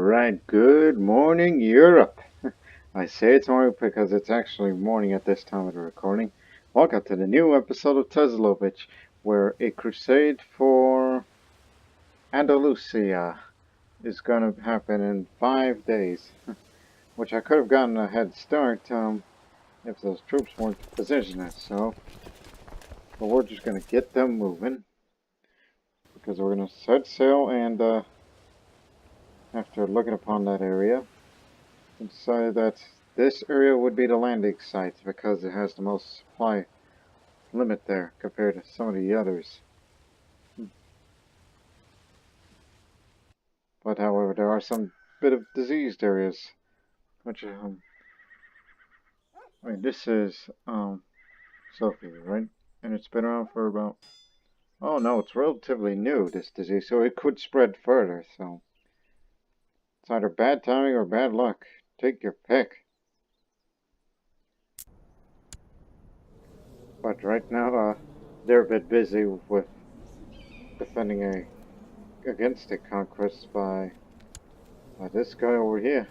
Alright, good morning, Europe. I say it's morning because it's actually morning at this time of the recording. Welcome to the new episode of Tezalovic, where a crusade for Andalusia is going to happen in 5 days. Which I could have gotten a head start if those troops weren't positioned so. But we're just going to get them moving. Because we're going to set sail and after looking upon that area, decided that this area would be the landing site because it has the most supply limit there compared to some of the others. But however, there are some bit of diseased areas, which I mean, this is Sophie, right? And it's been around for about, oh no, it's relatively new, this disease, so it could spread further. So it's either bad timing or bad luck. Take your pick. But right now, they're a bit busy with defending against a conquest by this guy over here.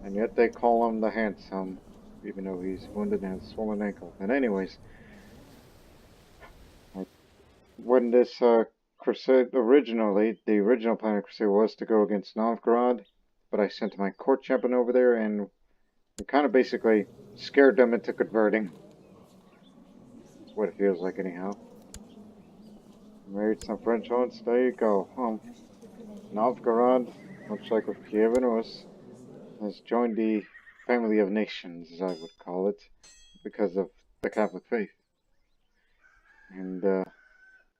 And yet they call him the Handsome, even though he's wounded and has a swollen ankle. And anyways, when this crusade, originally, the original plan of crusade was to go against Novgorod, but I sent my court champion over there and we kind of basically scared them into converting. That's what it feels like anyhow. Married some French ones, there you go. Novgorod, much like with Kiev and Rus, has joined the family of nations, as I would call it, because of the Catholic faith. And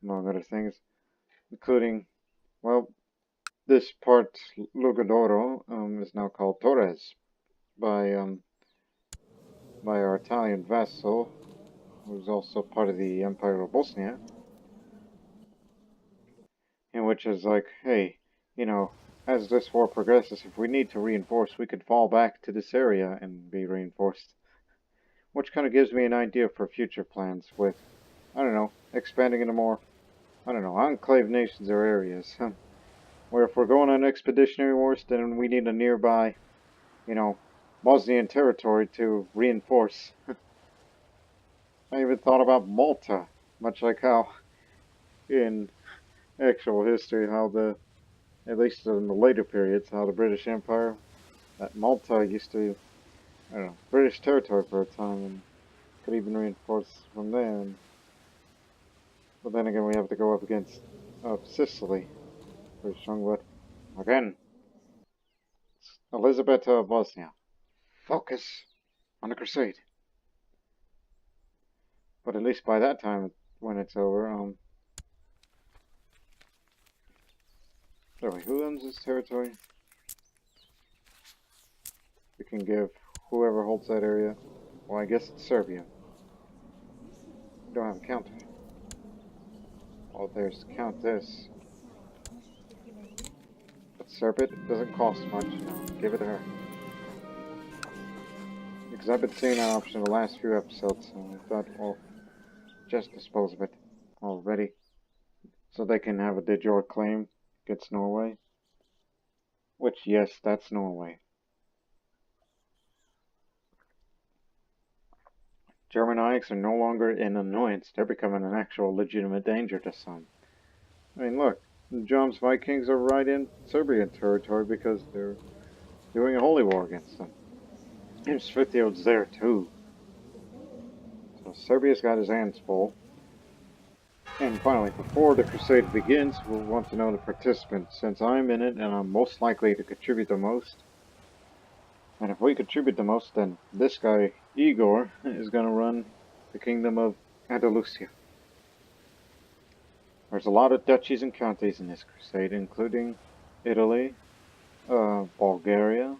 among other things, including, well, this part, Lugadoro, is now called Torres by our Italian vassal, who's also part of the Empire of Bosnia, and which is like, hey, you know, as this war progresses, if we need to reinforce, we could fall back to this area and be reinforced. Which kind of gives me an idea for future plans with, I don't know, expanding into more, I don't know, enclave nations or areas. Where if we're going on expeditionary wars, then we need a nearby, you know, Bosnian territory to reinforce. I even thought about Malta, much like how in actual history, how at least in the later periods, how the British Empire, that Malta used to, I don't know, British territory for a time, and could even reinforce from there. But then again, we have to go up against Sicily, pretty strong, but again, Elizabeth of Bosnia, focus on the crusade. But at least by that time, when it's over, sorry, who owns this territory? We can give whoever holds that area. Well, I guess it's Serbia. We don't have a counter. Oh, there's Countess. But Serbit, it doesn't cost much. No, give it to her. Because I've been seeing that option the last few episodes, so I thought, well, just dispose of it already. So they can have a de jure claim against Norway. Which, yes, that's Norway. German Ikes are no longer an annoyance, they're becoming an actual legitimate danger to some. I mean, look, John's Vikings are right in Serbian territory because they're doing a holy war against them. And Svithiod's there too. So Serbia's got his hands full. And finally, before the crusade begins, we'll want to know the participants, since I'm in it and I'm most likely to contribute the most. And if we contribute the most, then this guy, Igor, is going to run the kingdom of Andalusia. There's a lot of duchies and counties in this crusade, including Italy, Bulgaria,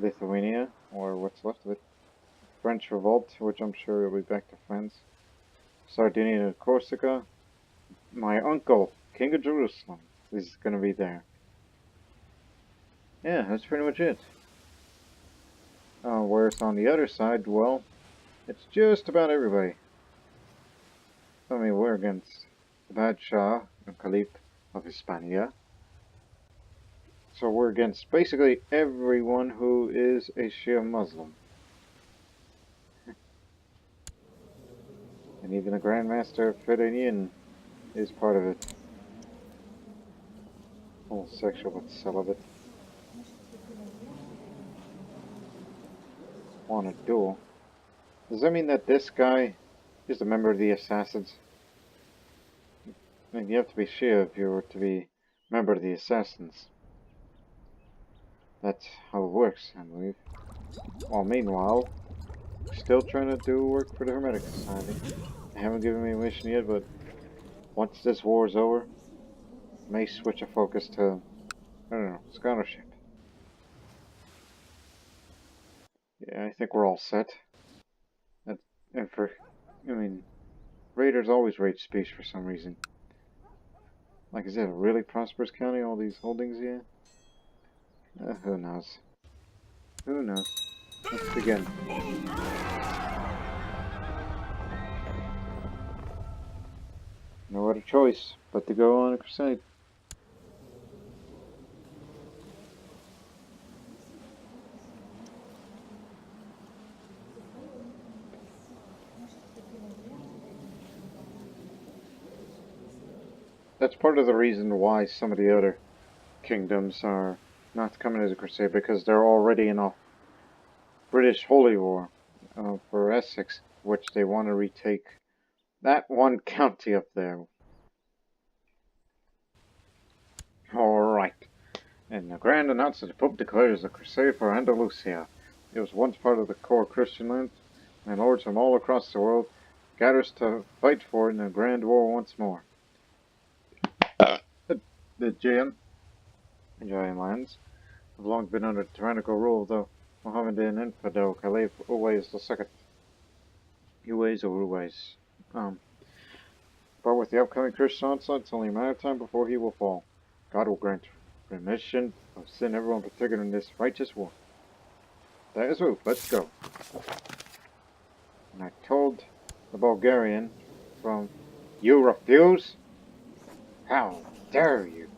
Lithuania, or what's left of it, French Revolt, which I'm sure will be back to France, Sardinia and Corsica. My uncle, King of Jerusalem, is going to be there. Yeah, that's pretty much it. Whereas on the other side, well, it's just about everybody. I mean, we're against the Bad Shah and Caliph of Hispania, So we're against basically everyone who is a Shia Muslim. And even the Grandmaster Fedayeen is part of it. Homosexual but celibate. Want a duel. Does that mean that this guy is a member of the Assassins? I mean, you have to be Shia if you were to be a member of the Assassins. That's how it works, I believe. While meanwhile, still trying to do work for the Hermetic Society. They haven't given me a mission yet, but once this war is over, I may switch a focus to, I don't know, scholarship. Yeah, I think we're all set. And for, I mean, raiders always raid speech for some reason. Like, is it a really prosperous county, all these holdings here? Who knows? Who knows? Let's begin. No other choice but to go on a crusade. That's part of the reason why some of the other kingdoms are not coming as a crusade, because they're already in a British holy war for Essex, which they want to retake that one county up there. Alright. And the grand announcement the Pope declares a crusade for Andalusia. It was once part of the core Christian land, and lords from all across the world gathers to fight for it in a grand war once more. The Jayan lands have long been under tyrannical rule of the Mohammedan infidel Caliph Uwais II. Uwais. But with the upcoming Christian onslaught, it's only a matter of time before he will fall. God will grant remission of sin everyone particular in this righteous war. That is Roof, let's go. And I told the Bulgarian from, you refuse? How dare you?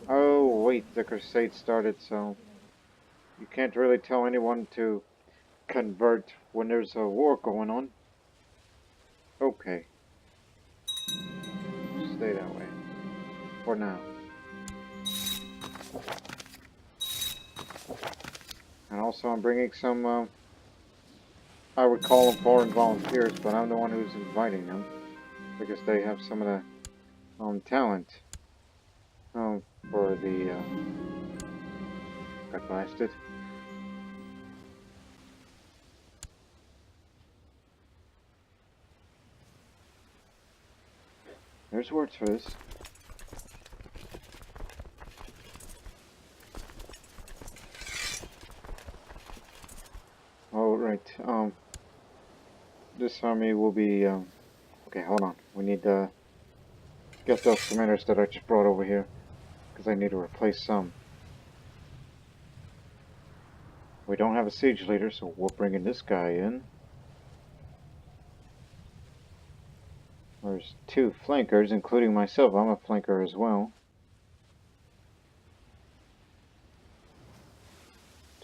Oh wait, the crusade started, so you can't really tell anyone to convert when there's a war going on. Okay. Stay that way. For now. And also I'm bringing some, I would call them foreign volunteers, but I'm the one who's inviting them. Because they have some of the, talent. For the, got blasted. There's words for this. Alright, this army will be, okay, hold on. We need to get those commanders that I just brought over here, because I need to replace some. We don't have a siege leader, so we're bringing this guy in. There's 2 flankers, including myself. I'm a flanker as well.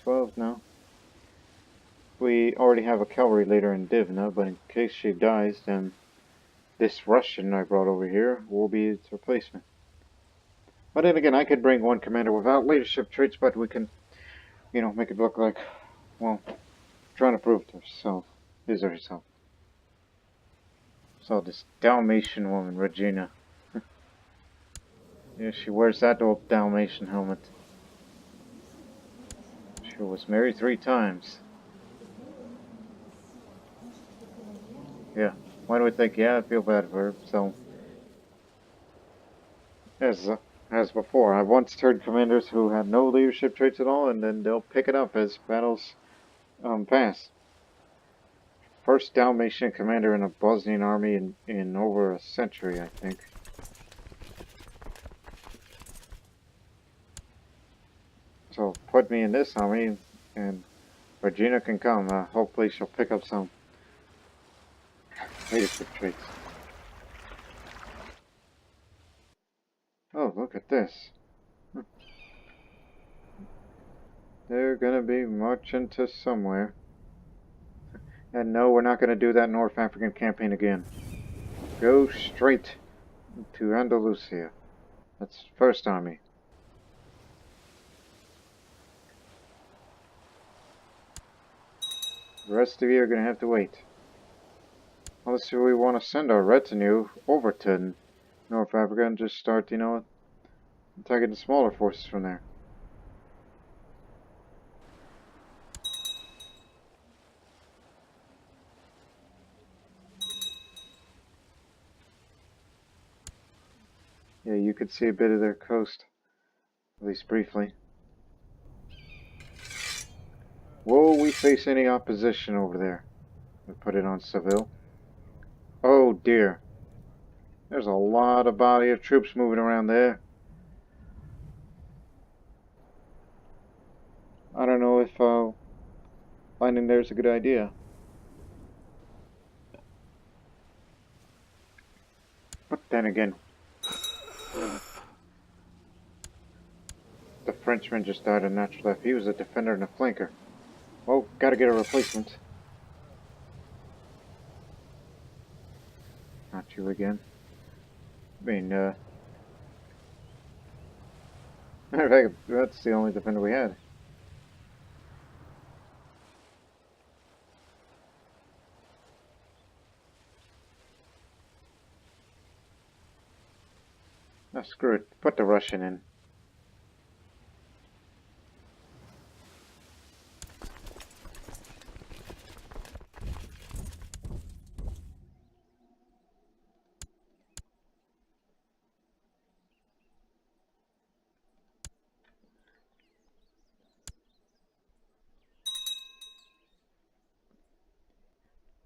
12 now. We already have a cavalry leader in Divna, but in case she dies, then this Russian I brought over here will be its replacement. But then again, I could bring one commander without leadership traits, but we can, you know, make it look like, well, trying to prove to herself, his or herself. So this Dalmatian woman, Regina. Yeah, she wears that old Dalmatian helmet. She was married 3 times. Yeah, why do we think? Yeah, I feel bad for her. So, as before, I've once heard commanders who had no leadership traits at all, and then they'll pick it up as battles pass. First Dalmatian commander in a Bosnian army in over a century, I think. So put me in this army, and Regina can come. Hopefully she'll pick up some leadership traits. Oh, look at this. They're gonna be marching to somewhere. And no, we're not gonna do that North African campaign again. Go straight to Andalusia. That's First Army. The rest of you are gonna have to wait. Unless we want to send our retinue over to North Africa and just start, you know, attacking the smaller forces from there. Yeah, you could see a bit of their coast, at least briefly. Will we face any opposition over there? We put it on Seville. Oh dear. There's a lot of body of troops moving around there. I don't know if finding there's a good idea. But then again, the Frenchman just died a natural death. He was a defender and a flanker. Well, gotta get a replacement. Not you again. I mean, matter of fact, that's the only defender we had. Oh, screw it. Put the Russian in.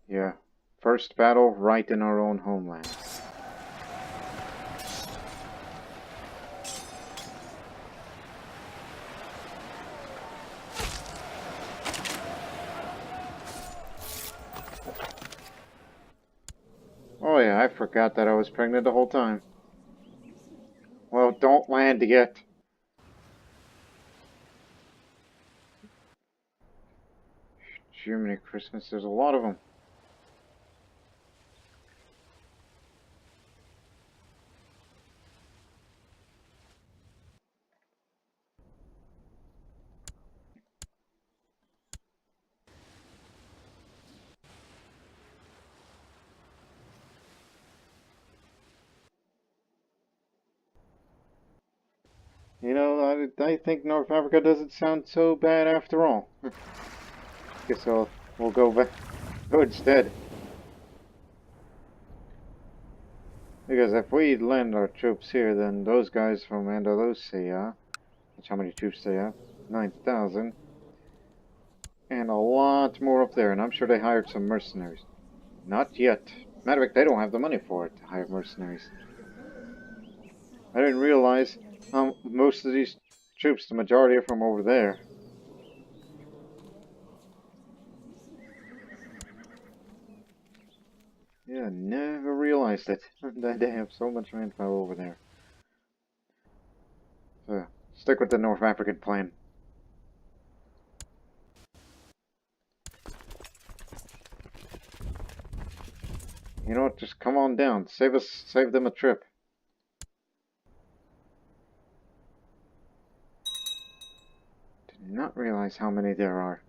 Yeah. First battle right in our own homeland. Oh yeah, I forgot that I was pregnant the whole time. Well, don't land yet. Germany Christmas, there's a lot of them. You know, I think North Africa doesn't sound so bad after all. Guess we'll go back, go instead. Because if we land our troops here, then those guys from Andalusia, that's how many troops they have, 9,000, and a lot more up there, and I'm sure they hired some mercenaries. Not yet. Matter of fact, they don't have the money for it to hire mercenaries. I didn't realize most of these troops, the majority are from over there. Yeah, never realized it, that they have so much manpower over there. So, stick with the North African plan. You know what, just come on down. Save them a trip. Did not realize how many there are.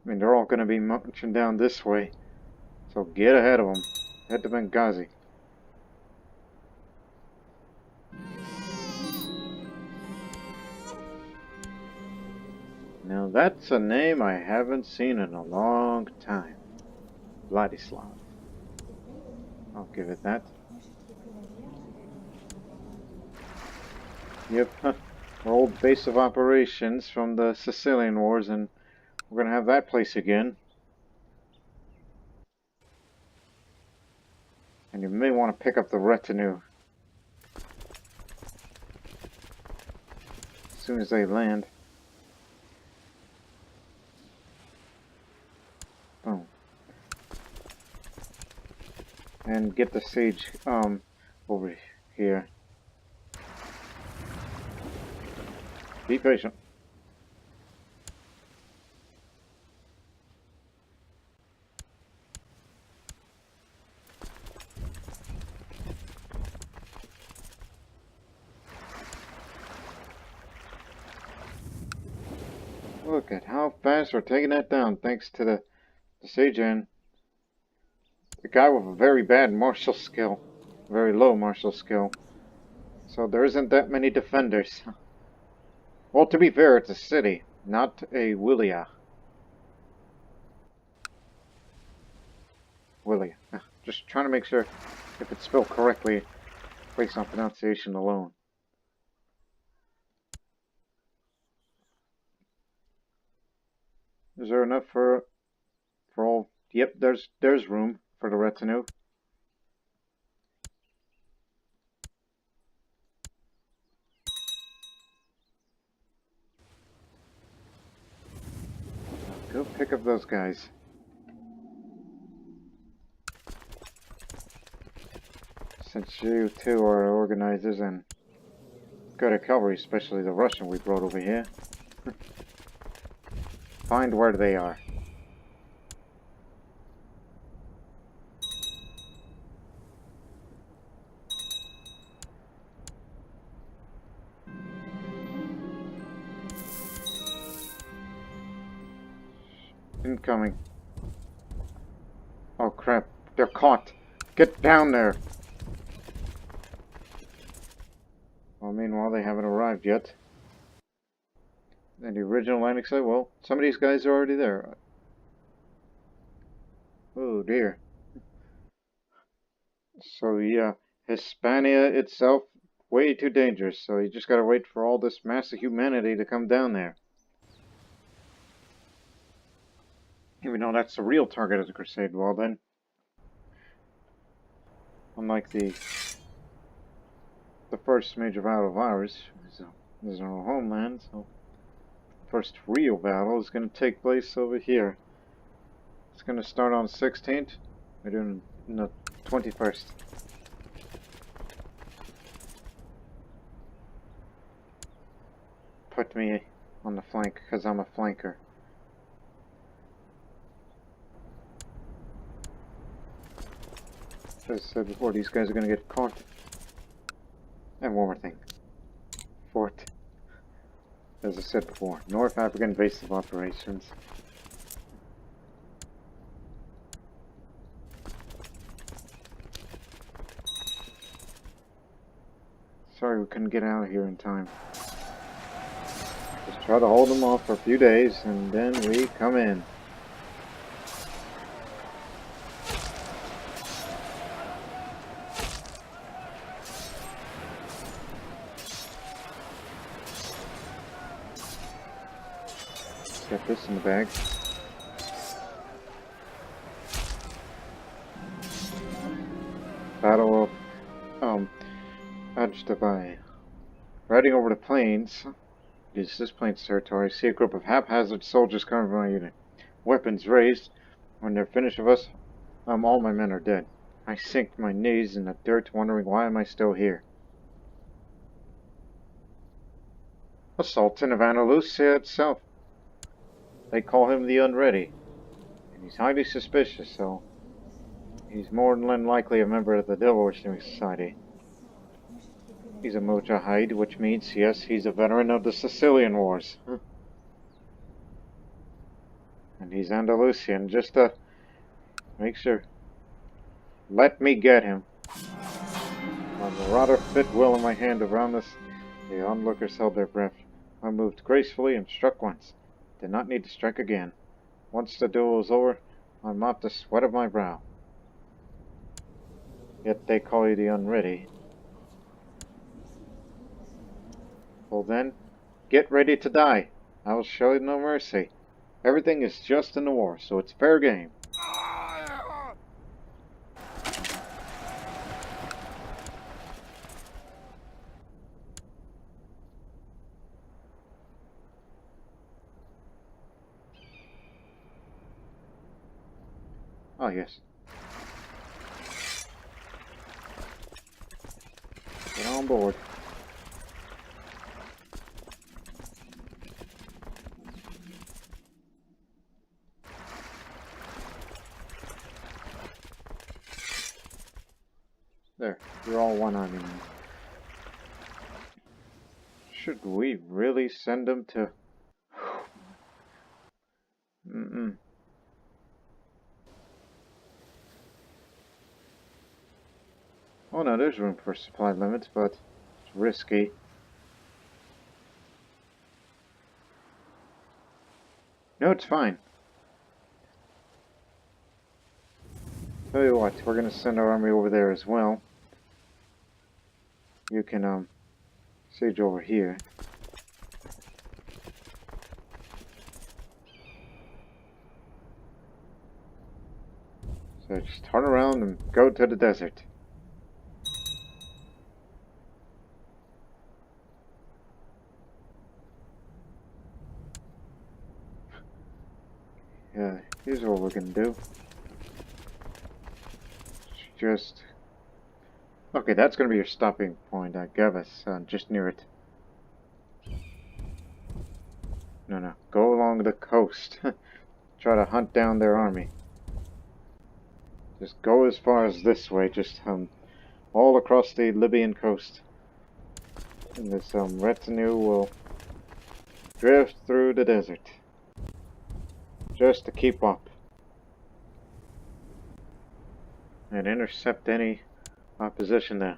I mean, they're all going to be marching down this way. So get ahead of them. Head to Benghazi. Now that's a name I haven't seen in a long time. Vladislav. I'll give it that. Yep, our old base of operations from the Sicilian Wars, and we're going to have that place again. And you may want to pick up the retinue as soon as they land. Boom. And get the siege over here. Be patient. Look at how fast we're taking that down, thanks to the Zaghouan. The guy with a very bad martial skill. Very low martial skill. So there isn't that many defenders. Well, to be fair, it's a city, not a wilaya. Wilaya. Just trying to make sure if it's spelled correctly based on pronunciation alone. Is there enough for all? Yep, there's room for the retinue. Go pick up those guys. Since you two are organizers and good at cavalry, especially the Russian we brought over here. Find where they are. Incoming. Oh crap, they're caught. Get down there. Well, meanwhile, they haven't arrived yet. And the original landing site, well, some of these guys are already there. Oh dear. So yeah, Hispania itself, way too dangerous. So you just gotta wait for all this massive humanity to come down there. Even though that's the real target of the Crusade, well then. Unlike the first major battle of ours, is our homeland, so the first real battle is going to take place over here. It's going to start on the 16th. We're doing the 21st. Put me on the flank, because I'm a flanker. As I said before, these guys are going to get caught. And one more thing. Fort. As I said before, North African base of operations. Sorry we couldn't get out of here in time. Just try to hold them off for a few days and then we come in. Get this in the bag. Battle of Ajdabai. Riding over the plains. Use this plains territory. See a group of haphazard soldiers coming from my unit. Weapons raised. When they're finished with us, all my men are dead. I sink my knees in the dirt, wondering why am I still here. The Sultan of Andalusia itself. They call him the Unready, and he's highly suspicious, so he's more than likely a member of the Devil-Worshipping Society. He's a Mujahid, which means, yes, he's a veteran of the Sicilian Wars. And he's Andalusian, just to make sure. Let me get him. On the rather fit will in my hand around us, the onlookers held their breath. I moved gracefully and struck once. Did not need to strike again. Once the duel was over, I mopped the sweat of my brow. Yet they call you the Unready. Well then, get ready to die. I will show you no mercy. Everything is just in the war, so it's fair game. Oh, yes. Get on board. There, you're all one army now. Should we really send them to... Mm-mm. Oh no, there's room for supply limits, but it's risky. No, it's fine. Tell you what, we're gonna send our army over there as well. You can, siege over here. So just turn around and go to the desert. Yeah, here's what we're gonna do. Just... Okay, that's gonna be your stopping point, I guess, just near it. No, go along the coast. Try to hunt down their army. Just go as far as this way, just, all across the Libyan coast. And this, retinue will drift through the desert. Just to keep up. And intercept any opposition there.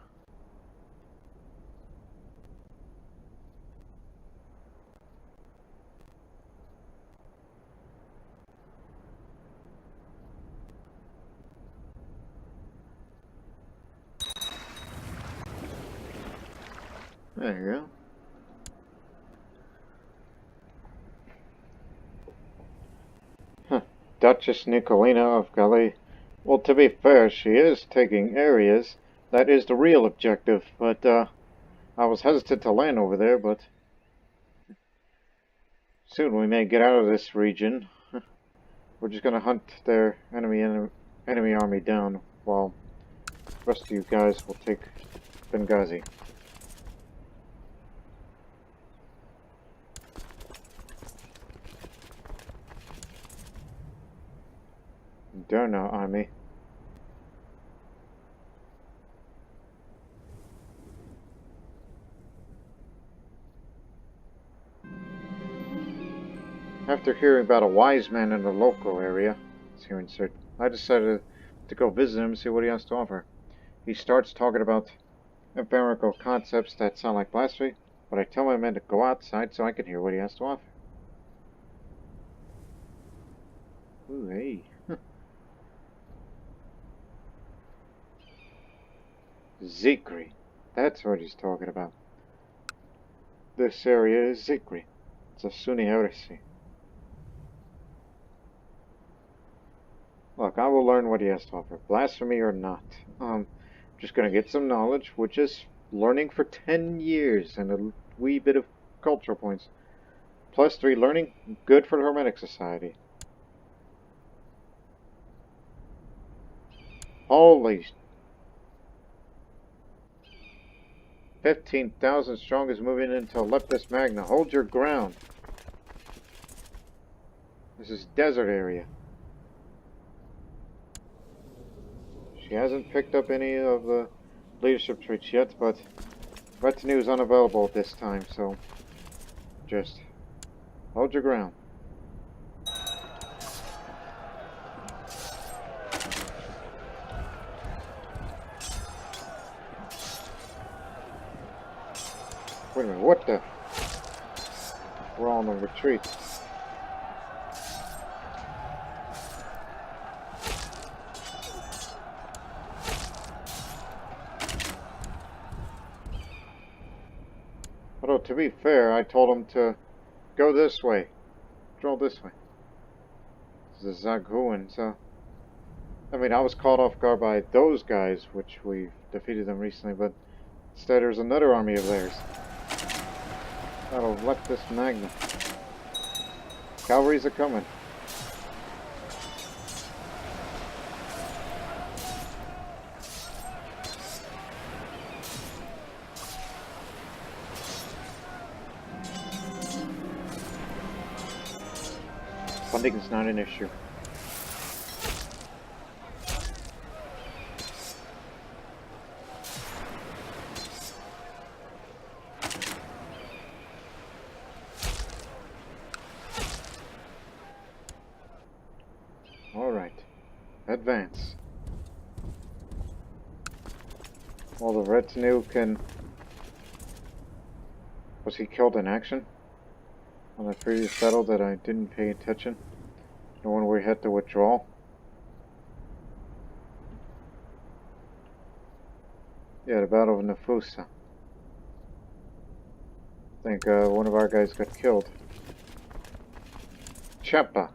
There you go. Duchess Nicolina of Calais. Well, to be fair, she is taking areas. That is the real objective, but, I was hesitant to land over there, but soon we may get out of this region. We're just gonna hunt their enemy army down, while the rest of you guys will take Benghazi. Derna army. After hearing about a wise man in the local area, I decided to go visit him and see what he has to offer. He starts talking about empirical concepts that sound like blasphemy, but I tell my men to go outside so I can hear what he has to offer. Ooh, hey. Zikri. That's what he's talking about. This area is Zikri. It's a Sunni heresy. Look, I will learn what he has to offer, blasphemy or not. Just gonna get some knowledge, which is learning for 10 years and a wee bit of cultural points. +3 learning, good for the Hermetic Society. Holy... 15,000 strong is moving into Leptis Magna. Hold your ground. This is desert area. She hasn't picked up any of the leadership traits yet, but retinue is unavailable at this time, so just hold your ground. Wait a minute, what the? We're all on the retreat. Although, to be fair, I told him to go this way. Draw this way. This is Zaghouan, so... I mean, I was caught off guard by those guys, which we defeated them recently, but instead there's another army of theirs. That'll let this Magna. Cavalry's are coming. Funding is not an issue. advance. While the retinue can... Was he killed in action? On the previous battle that I didn't pay attention? The one where he had to withdraw? Yeah, the Battle of Nafusa. I think one of our guys got killed. Chepa.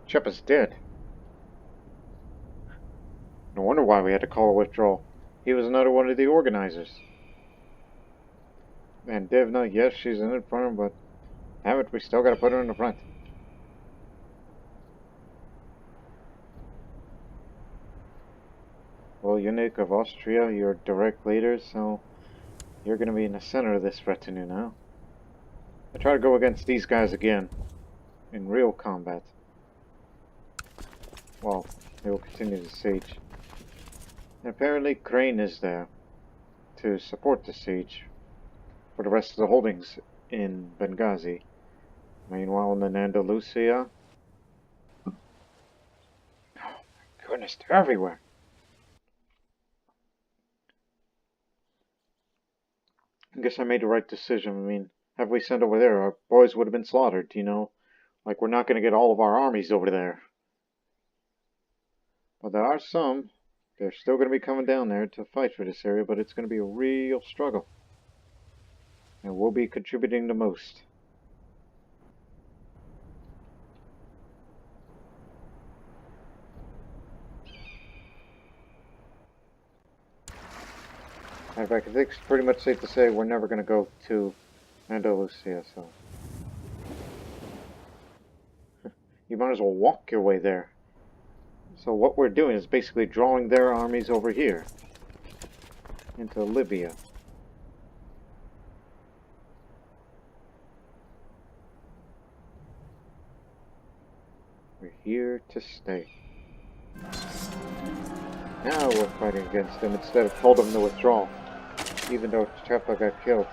Chepa's dead. No wonder why we had to call a withdrawal. He was another one of the organizers. And Devna, yes, she's in it front, but damn it, we still gotta put her in the front. Well, Unique of Austria, you're direct leader, so you're gonna be in the center of this retinue now. I try to go against these guys again in real combat. Well, they will continue the siege. And apparently Crane is there to support the siege for the rest of the holdings in Benghazi. Meanwhile, in Andalusia... Oh my goodness, they're everywhere! I guess I made the right decision. I mean, have we sent over there, our boys would have been slaughtered, you know? Like, we're not going to get all of our armies over there. But there are some. They're still going to be coming down there to fight for this area, but it's going to be a real struggle. And we'll be contributing the most. In fact, I think it's pretty much safe to say we're never going to go to Andalusia, so... You might as well walk your way there. So what we're doing is basically drawing their armies over here. Into Libya. We're here to stay. Now we're fighting against them instead of told them to withdraw. Even though Chepa got killed.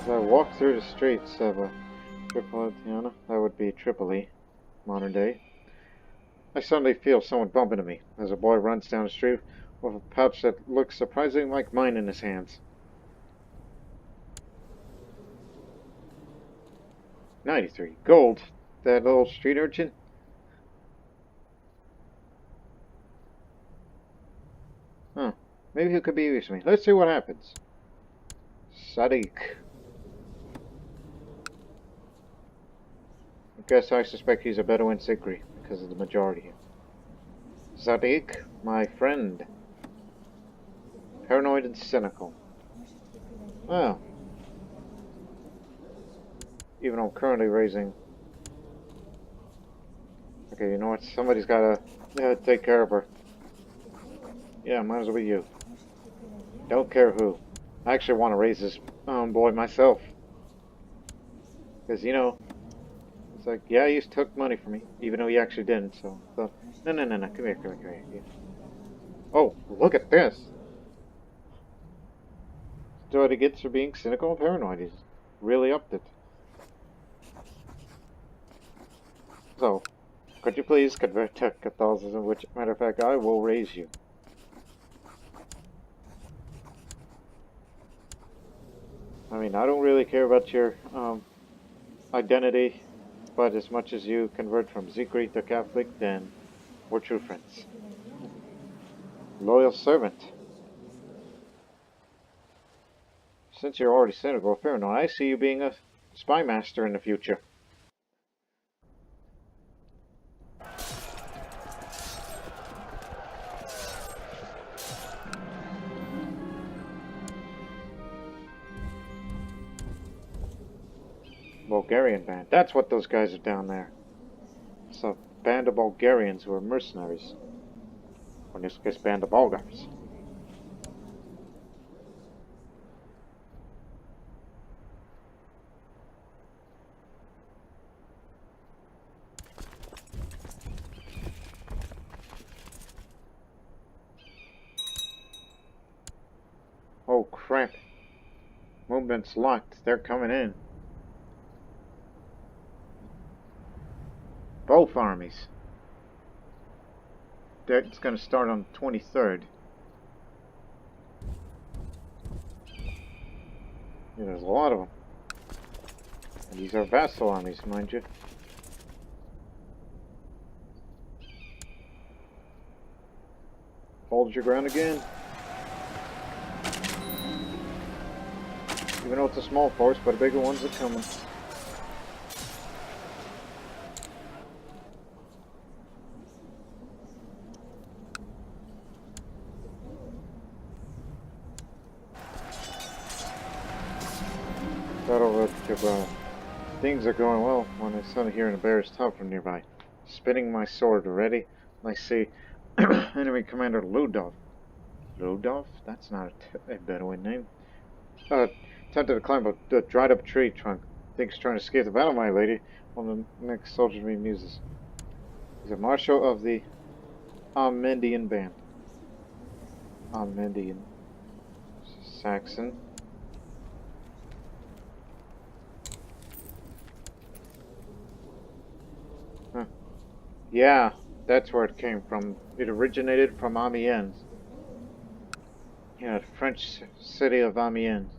As I walk through the streets of Tripolitana, that would be Tripoli, modern day, I suddenly feel someone bump into me as a boy runs down the street with a pouch that looks surprisingly like mine in his hands. 93 gold. That little street urchin? Huh. Maybe he could be used to me. Let's see what happens. Sadiq. I guess I suspect he's a Bedouin Sigri because of the majority here. Sadiq, my friend. Paranoid and cynical. Well. Even though I'm currently raising... Okay, you know what? Somebody's gotta take care of her. Yeah, might as well be you. Don't care who. I actually want to raise this boy myself. Because, you know, it's like, yeah, he took money from me, even though he actually didn't, so... no, come here. Yeah. Oh, look at this! So what he gets for being cynical and paranoid. He's really upped it. So, could you please convert to Catholicism, which, matter of fact, I will raise you. I mean, I don't really care about your identity, but as much as you convert from Zikri to Catholic, then we're true friends. Loyal servant. Since you're already cynical, fair enough. I see you being a spy master in the future. Bulgarian band. That's what those guys are down there. It's a band of Bulgarians who are mercenaries. Or in this case, band of Bulgars. Oh crap. Movement's locked. They're coming in. Both armies. It's going to start on the 23rd. Yeah, there's a lot of them. And these are vassal armies, mind you. Hold your ground again. Even though it's a small force, but bigger ones are coming. Things are going well when I suddenly hear a bear's top from nearby. Spinning my sword ready, I see enemy commander Ludov. Ludov? That's not a Bedouin name. Tempted to climb a dried up tree trunk. Thinks trying to escape the battle, my lady. One of the next soldiers muses. He's a marshal of the Amendian band. Amendian. Saxon. Huh. Yeah, that's where it came from. It originated from Amiens. Yeah, the French city of Amiens.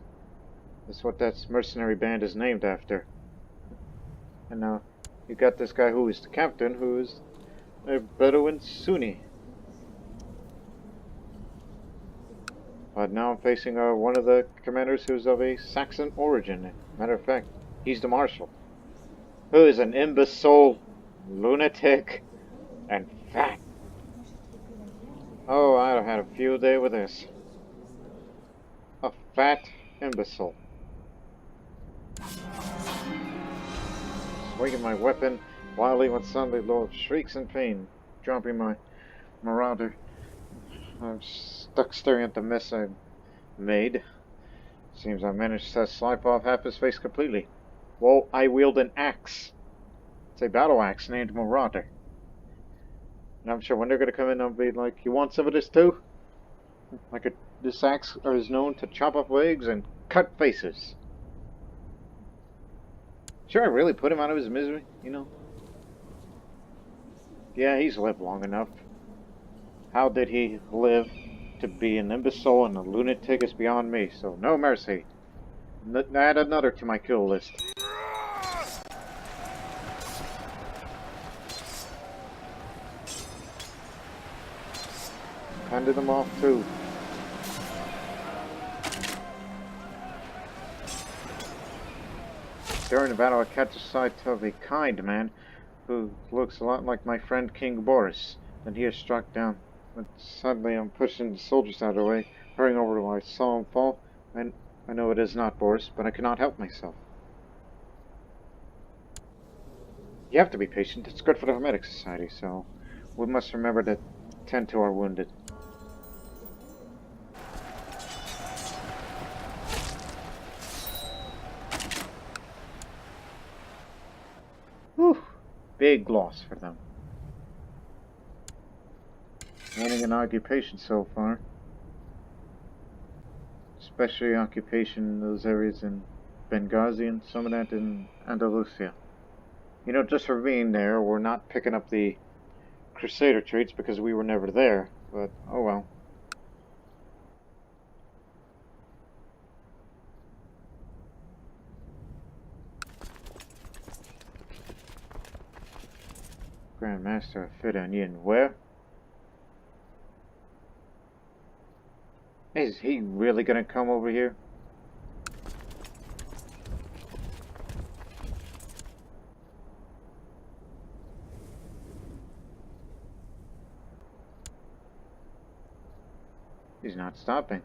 That's what that mercenary band is named after. And now, you got this guy who is the captain, who is a Bedouin Sunni. But now I'm facing one of the commanders who's of a Saxon origin. Matter of fact, he's the marshal. Who is an imbecile, lunatic, and fat. Oh, I've had a field day with this. A fat imbecile. Swinging my weapon wildly when suddenly Lord shrieks in pain, dropping my marauder. I'm stuck staring at the mess I made. Seems I managed to slice off half his face completely. Well, I wield an axe. It's a battle axe named Marauder. And I'm sure when they're going to come in, I'll be like, you want some of this too? This axe is known to chop off legs and cut faces. Should I really put him out of his misery, you know? Yeah, he's lived long enough. How did he live to be an imbecile and a lunatic is beyond me, so no mercy. Add another to my kill list. Handed them off too. During the battle, I catch a sight of a kind man who looks a lot like my friend King Boris. Then he is struck down. But suddenly I'm pushing the soldiers out of the way, hurrying over to I saw him fall, and I know it is not Boris, but I cannot help myself. You have to be patient. It's good for the Hermetic Society, so we must remember to tend to our wounded. Whew. Big loss for them. Winning an occupation so far. Especially occupation in those areas in Benghazi and some of that in Andalusia. You know, just for being there, we're not picking up the Crusader traits because we were never there, but oh well. Grand Master of Fidanyin, where? Is he really gonna come over here? He's not stopping.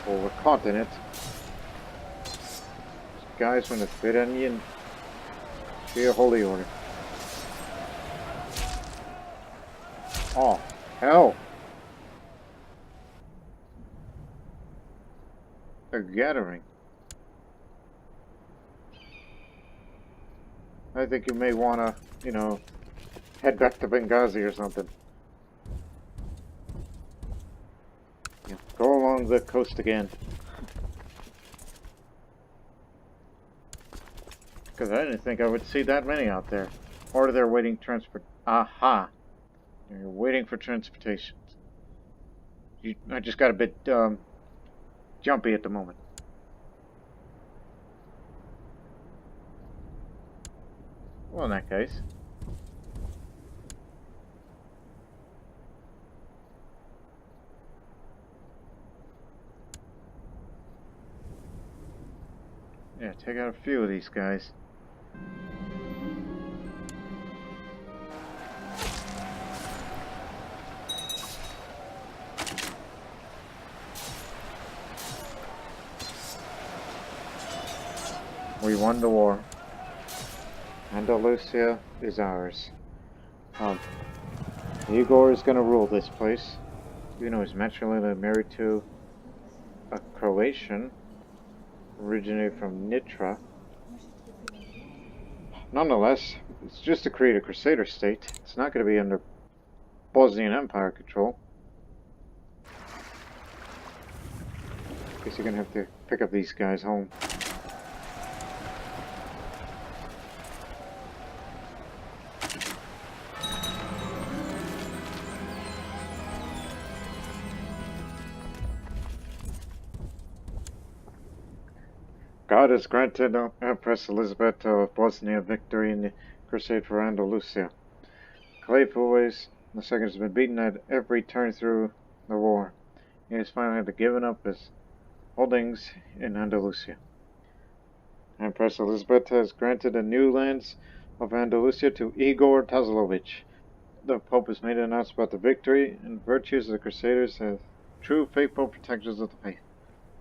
Well, we're caught in it. Guys from the Fidanyin Shia Holy Order. Oh, hell! They're gathering. I think you may want to, you know, head back to Benghazi or something. Yeah, go along the coast again. Because I didn't think I would see that many out there. Or they're waiting transport. Aha! They're waiting for transportation. I just got a bit jumpy at the moment. Well, in that case. Yeah, take out a few of these guys. We won the war. Andalusia is ours. Igor is gonna rule this place. Even though he's matrilineally married to a Croatian, originated from Nitra. Nonetheless, it's just to create a Crusader state. It's not going to be under Bosnian Empire control. Guess you're going to have to pick up these guys home. God has granted Empress Elizabeth of Bosnia victory in the Crusade for Andalusia. Caliph always II has been beaten at every turn through the war. He has finally given up his holdings in Andalusia. Empress Elizabeth has granted the new lands of Andalusia to Igor Tezalovic. The Pope has made an announcement about the victory and virtues of the Crusaders as true faithful protectors of the faith.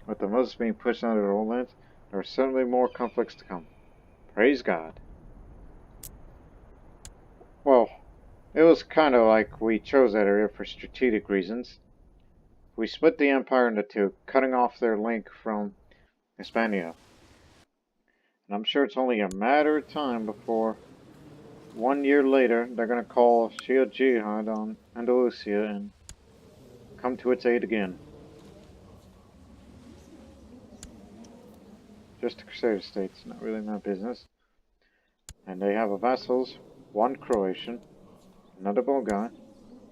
With the Muslims being pushed out of their own lands, there are certainly more conflicts to come. Praise God. Well, it was kind of like we chose that area for strategic reasons. We split the empire into two, cutting off their link from Hispania. And I'm sure it's only a matter of time before 1 year later they're going to call Shia Jihad on Andalusia and come to its aid again. Just a Crusader state, it's not really my business. And they have a vassals, one Croatian, another Bulgar,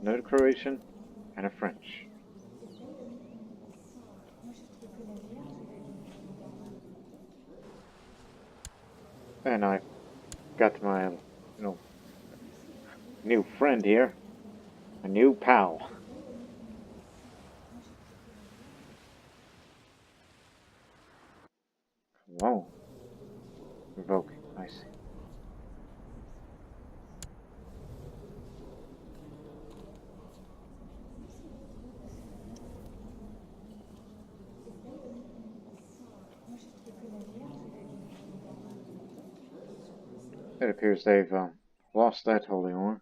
another Croatian, and a French. And I got my, new friend here, a new pal. Whoa. Revoking, I see. It appears they've lost that holy war.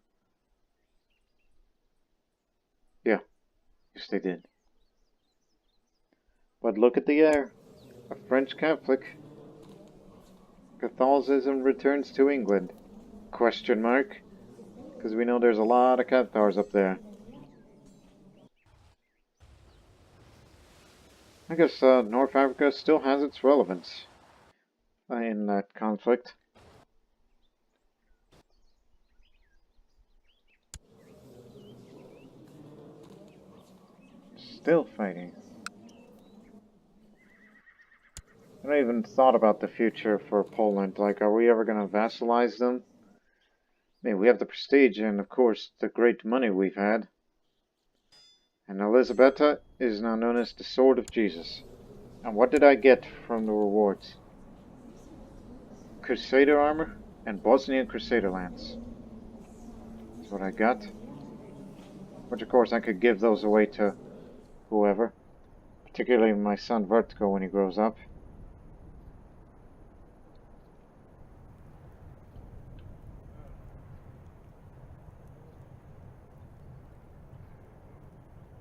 Yeah, yes they did. But look at the air. A French Catholic. Catholicism returns to England. Question mark? Because we know there's a lot of Cathars up there. I guess North Africa still has its relevance in that conflict. Still fighting. I haven't even thought about the future for Poland. Like, are we ever going to vassalize them? I mean, we have the prestige and, of course, the great money we've had. And Elisabetta is now known as the Sword of Jesus. And what did I get from the rewards? Crusader armor and Bosnian Crusader lance. That's what I got. Which, of course, I could give those away to whoever. Particularly my son Vertigo when he grows up.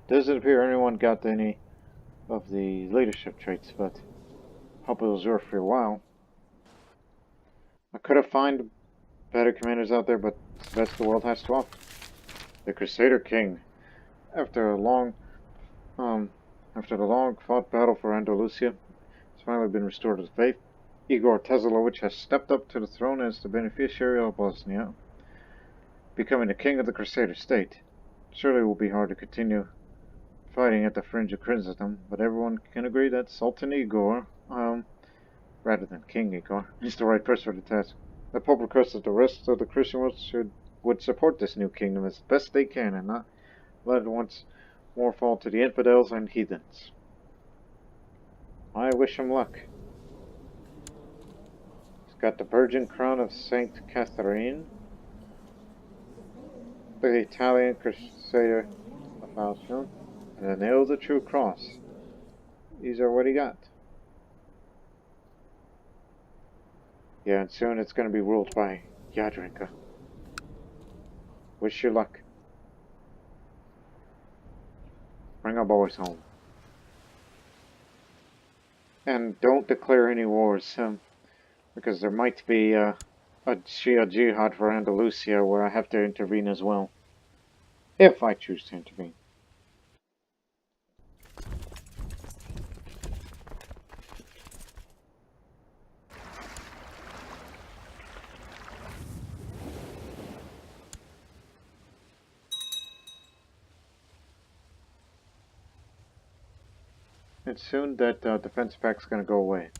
Doesn't appear anyone got any of the leadership traits, but hope it was worth your while. I could have found better commanders out there, but it's the best the world has to offer. The Crusader King. After a long, after the long fought battle for Andalusia, has finally been restored to the faith. Igor Tezalovic has stepped up to the throne as the beneficiary of Bosnia, becoming the king of the Crusader state. Surely it will be hard to continue fighting at the fringe of Christendom, but everyone can agree that Sultan Igor, rather than King Igor, is the right person for the task. The Pope requests that the rest of the Christian world would support this new kingdom as best they can and not let it once more fall to the infidels and heathens. I wish him luck. He's got the Virgin Crown of Saint Catherine, the Italian Crusader Falchion, and the Nail of the True Cross. These are what he got. Yeah, and soon it's going to be ruled by Yadrinka. Wish you luck. Bring our boys home. And don't declare any wars, because there might be a Shia Jihad for Andalusia where I have to intervene as well. If I choose to intervene. And soon that defense pack's going to go away.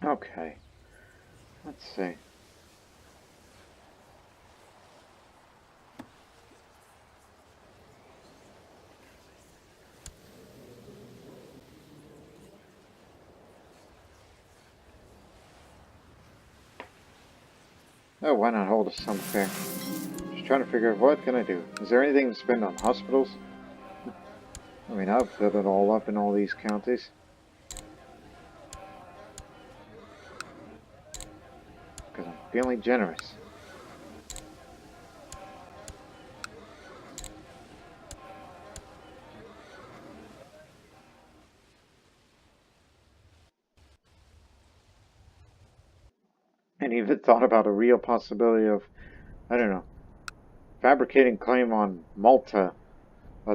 Okay. Let's see. Oh, why not hold a sum fair? Just trying to figure out what can I do. Is there anything to spend on hospitals? I mean, I've filled it all up in all these counties. Because I'm feeling generous. And even thought about a real possibility of, I don't know, fabricating claim on Malta,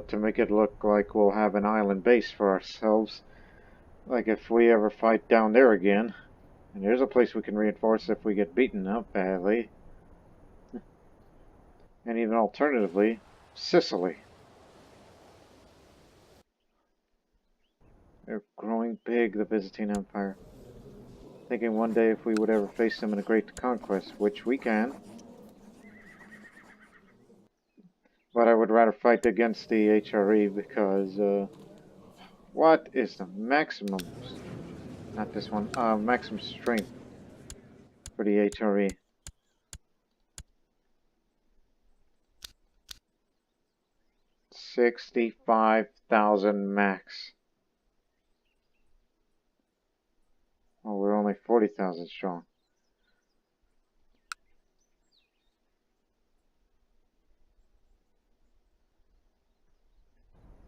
to make it look like we'll have an island base for ourselves. Like if we ever fight down there again. And there's a place we can reinforce if we get beaten up badly. And even alternatively, Sicily. They're growing big, the Byzantine Empire. Thinking one day if we would ever face them in a Great Conquest, which we can. But I would rather fight against the HRE because, what is the maximum, not this one, maximum strength for the HRE? 65,000 max. Oh, we're only 40,000 strong.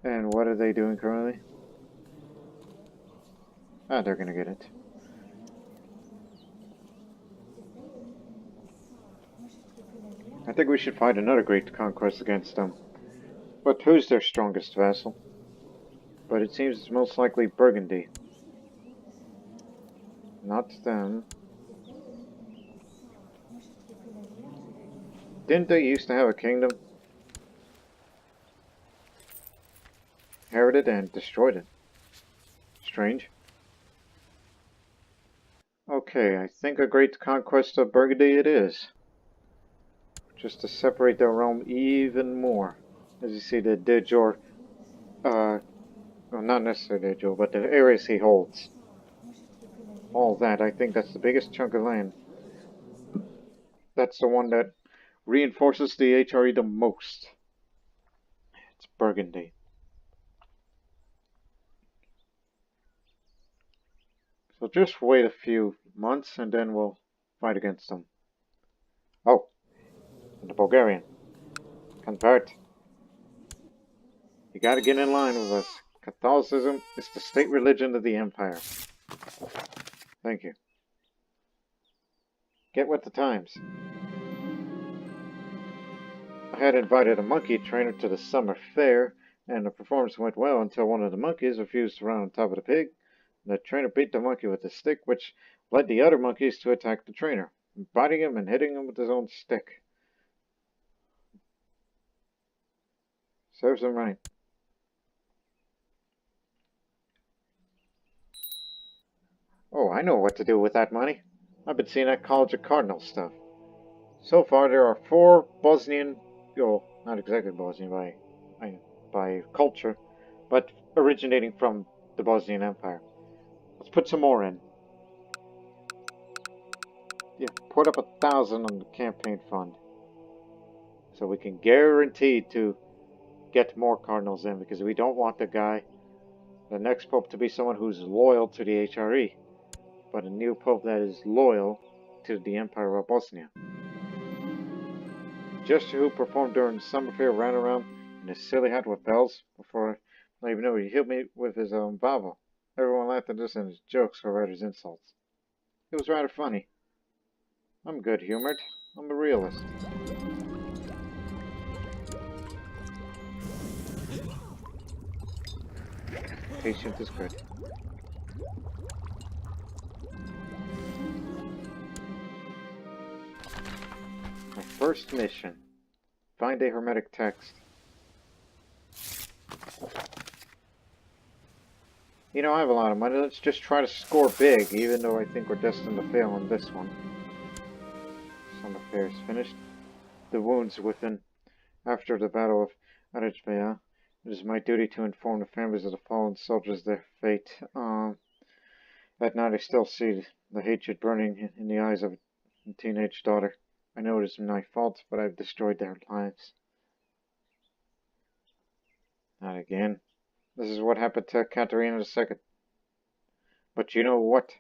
And what are they doing currently? Ah, they're gonna get it. I think we should fight another Great Conquest against them. But who's their strongest vassal? But it seems it's most likely Burgundy. Not them. Didn't they used to have a kingdom? Inherited and destroyed it. Strange. Okay, I think a great conquest of Burgundy it is. Just to separate their realm even more. As you see, the de jure, well, not necessarily de jure, but the areas he holds. All that, I think that's the biggest chunk of land. That's the one that reinforces the HRE the most. It's Burgundy. So just wait a few months and then we'll fight against them. Oh, and the Bulgarian. Convert. You gotta get in line with us. Catholicism is the state religion of the empire. Thank you. Get with the times. I had invited a monkey trainer to the summer fair, and the performance went well until one of the monkeys refused to run on top of the pig. The trainer beat the monkey with a stick, which led the other monkeys to attack the trainer, biting him and hitting him with his own stick. Serves him right. Oh, I know what to do with that money. I've been seeing that College of Cardinals stuff. So far, there are 4 Bosnian, well, not exactly Bosnian by culture, but originating from the Bosnian Empire. Let's put some more in. Yeah, put up 1,000 on the campaign fund. So we can guarantee to get more cardinals in, because we don't want the next pope, to be someone who's loyal to the HRE, but a new pope that is loyal to the Empire of Bosnia. Jester who performed during the summer fair ran around in his silly hat with bells before I even knew he hit me with his own Bible. Everyone laughed at this and his jokes were rather insults. It was rather funny. I'm good-humored. I'm a realist. Patient is good. My first mission. Find a hermetic text. You know, I have a lot of money. Let's just try to score big, even though I think we're destined to fail on this one. Some affairs finished. The wounds within. After the Battle of Arajbea, it is my duty to inform the families of the fallen soldiers their fate. At night I still see the hatred burning in the eyes of a teenage daughter. I know it is my fault, but I've destroyed their lives. Not again. This is what happened to Katerina II. But you know what?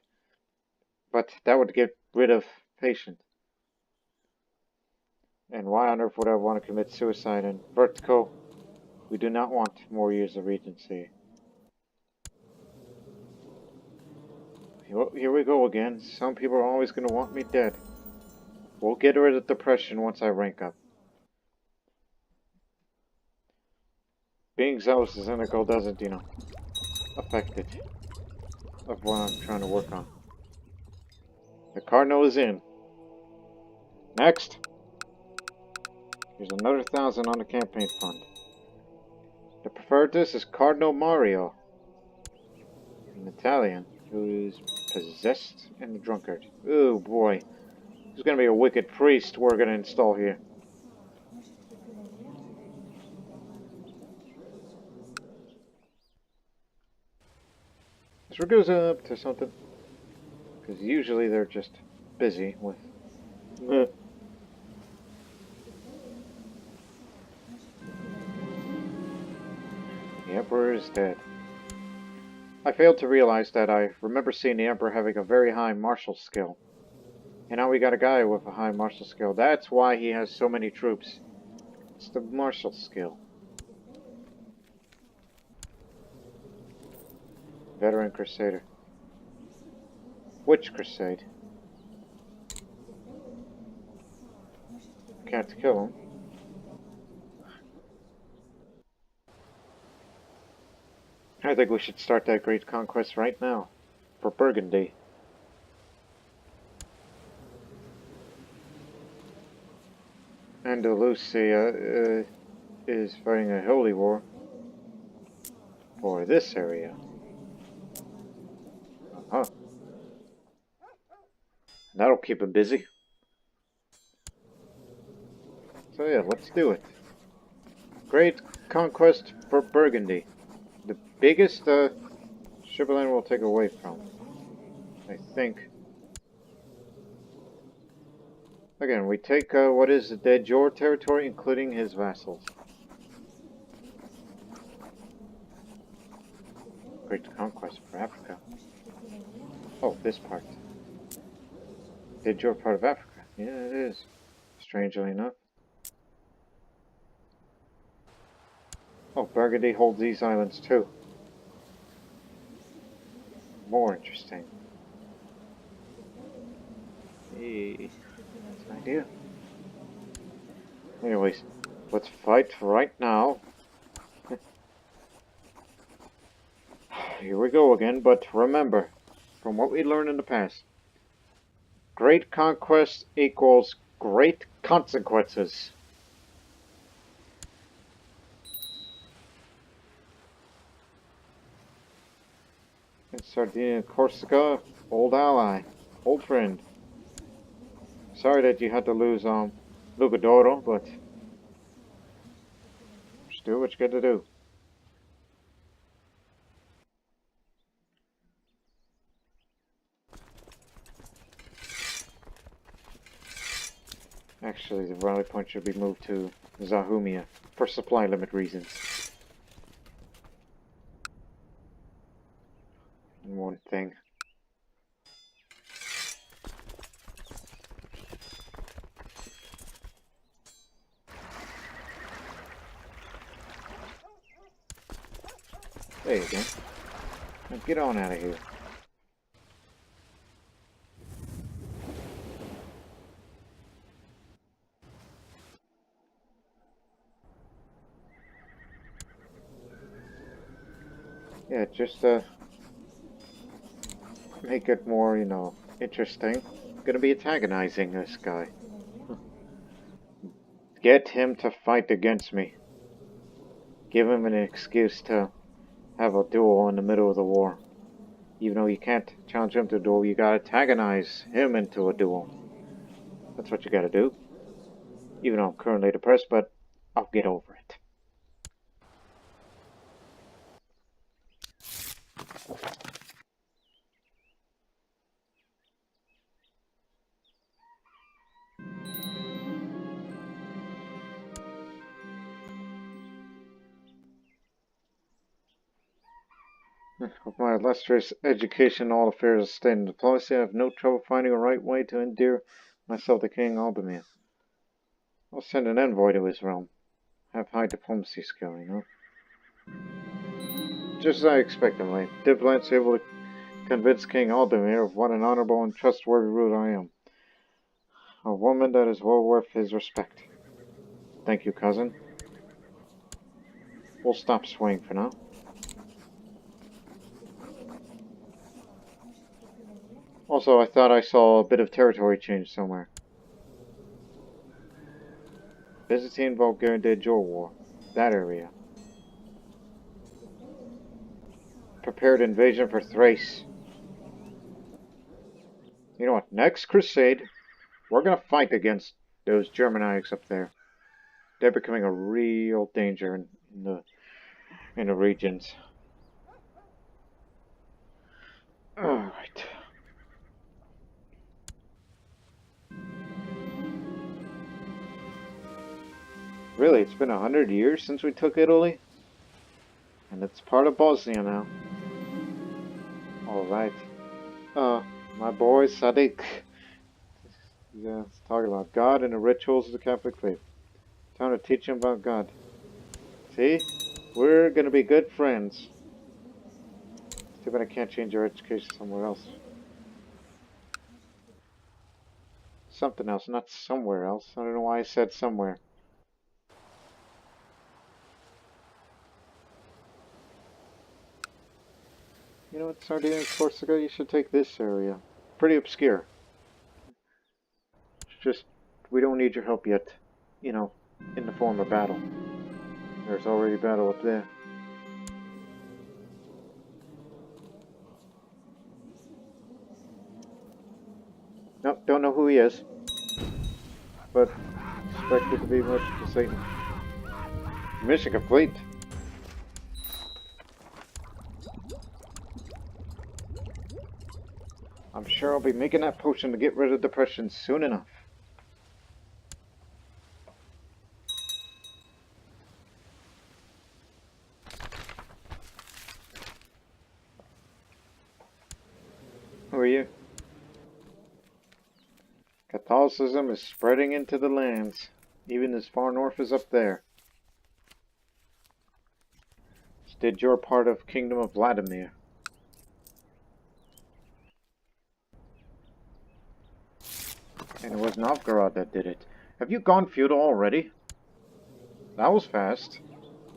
But that would get rid of Patient. And why on earth would I want to commit suicide? And Vertigo, we do not want more years of regency. Here we go again. Some people are always going to want me dead. We'll get rid of depression once I rank up. Being zealous and cynical doesn't, affect it. Of what I'm trying to work on. The Cardinal is in. Next! Here's another 1,000 on the campaign fund. The preferred this is Cardinal Mario. An Italian who is possessed and a drunkard. Oh boy. There's gonna be a wicked priest we're gonna install here. This goes up to something. Because usually they're just busy with... The Emperor is dead. I failed to realize that I remember seeing the Emperor having a very high martial skill. And now we got a guy with a high martial skill. That's why he has so many troops. It's the martial skill. Veteran Crusader. Which Crusade? Can't kill him. I think we should start that Great Conquest right now. For Burgundy. Andalusia is fighting a holy war for this area. Uh-huh. That'll keep him busy. So yeah, let's do it. Great Conquest for Burgundy. The biggest Shibboleth will take away from, I think. Again, we take what is the de jure territory, including his vassals. Great Conquest for Africa. Oh, this part. De jure part of Africa. Yeah, it is. Strangely enough. Oh, Burgundy holds these islands too. More interesting. Hey, that's an idea. Anyways, let's fight right now. Here we go again, but remember, from what we learned in the past, great conquest equals great consequences. And Sardinia and Corsica, old ally, old friend. Sorry that you had to lose Lugadoro, but just do what you got to do. Actually, the rally point should be moved to Zaghouan for supply limit reasons. And one thing. There you go. Now get on out of here. Yeah, just make it more, you know, interesting. I'm gonna be antagonizing this guy. Get him to fight against me. Give him an excuse to have a duel in the middle of the war. Even though you can't challenge him to a duel, you gotta antagonize him into a duel. That's what you gotta do. Even though I'm currently depressed, but I'll get over it. With my illustrious education in all affairs of state and diplomacy, I have no trouble finding a right way to endear myself to King Albemarle. I'll send an envoy to his realm. Have high diplomacy skill, you know. Just as I expected, my diplomats able to convince King Albemarle of what an honorable and trustworthy ruler I am. A woman that is well worth his respect. Thank you, cousin. We'll stop swaying for now. Also, I thought I saw a bit of territory change somewhere. Byzantine Bulgarian de jure war. That area. Prepared invasion for Thrace. You know what? Next Crusade, we're gonna fight against those Germanics up there. They're becoming a real danger in the regions. Alright. Really, it's been 100 years since we took Italy? And it's part of Bosnia now. Alright. My boy Sadiq. Yeah, it's talking about God and the rituals of the Catholic faith. Time to teach him about God. See? We're gonna be good friends. Too bad I can't change your education somewhere else. Something else, not somewhere else. I don't know why I said somewhere. You know what, Sardinia and Corsica, you should take this area. Pretty obscure. It's just, we don't need your help yet. You know, in the form of battle. There's already battle up there. Nope, don't know who he is. But expected to be much to Satan. Mission complete. I'm sure I'll be making that potion to get rid of depression soon enough. Who are you? Catholicism is spreading into the lands, even as far north as up there. Did your part of Kingdom of Vladimir. And it was Novgorod that did it. Have you gone feudal already? That was fast.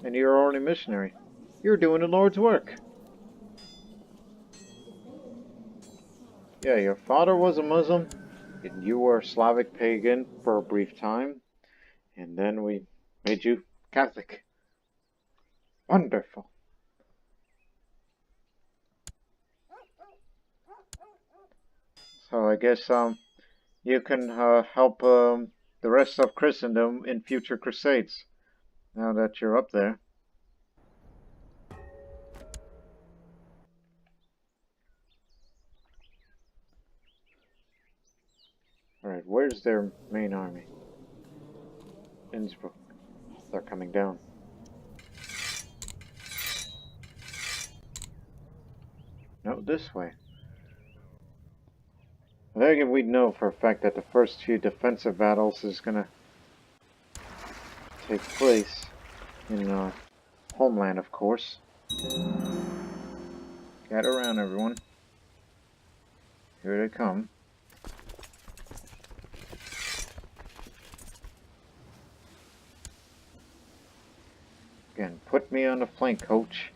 And you're already missionary. You're doing the Lord's work. Yeah, your father was a Muslim, and you were a Slavic pagan for a brief time, and then we made you Catholic. Wonderful. So I guess you can help the rest of Christendom in future crusades, now that you're up there. Alright, where's their main army? Innsbruck. They're coming down. No, this way. Then we know for a fact that the first few defensive battles is gonna take place in homeland, of course. Get around, everyone. Here they come. Again, put me on the flank, coach.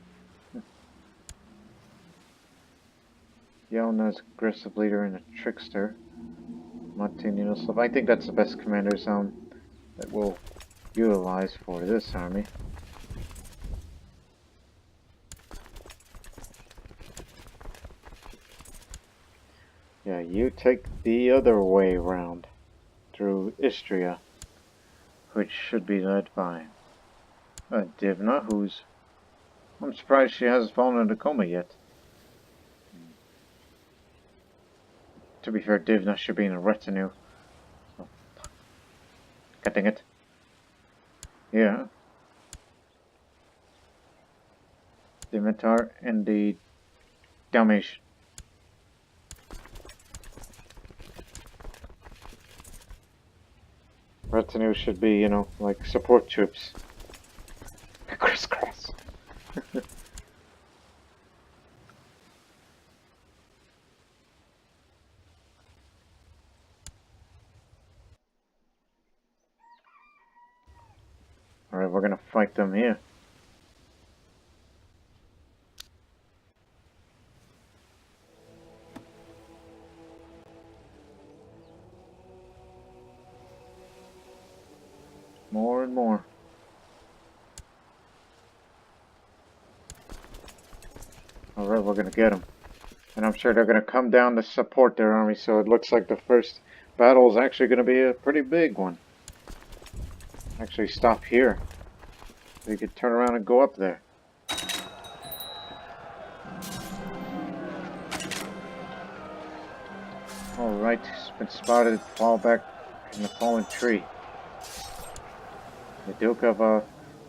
Yelena's aggressive leader and a trickster. Martin, I think that's the best commanders that we'll utilize for this army. Yeah, you take the other way round through Istria, which should be led by Divna, who's... I'm surprised she hasn't fallen into coma yet. To be fair, Divna should be in a retinue. So. Getting it? Yeah. Dimitar and the Dalmatian. Retinue should be, you know, like support troops. Crisscross. Alright, we're gonna fight them here. More and more. Alright, we're gonna get them. And I'm sure they're gonna come down to support their army, so it looks like the first battle is actually gonna be a pretty big one. Actually stop here. So you could turn around and go up there. Alright, it's been spotted. Fall back in the fallen tree. The Duke of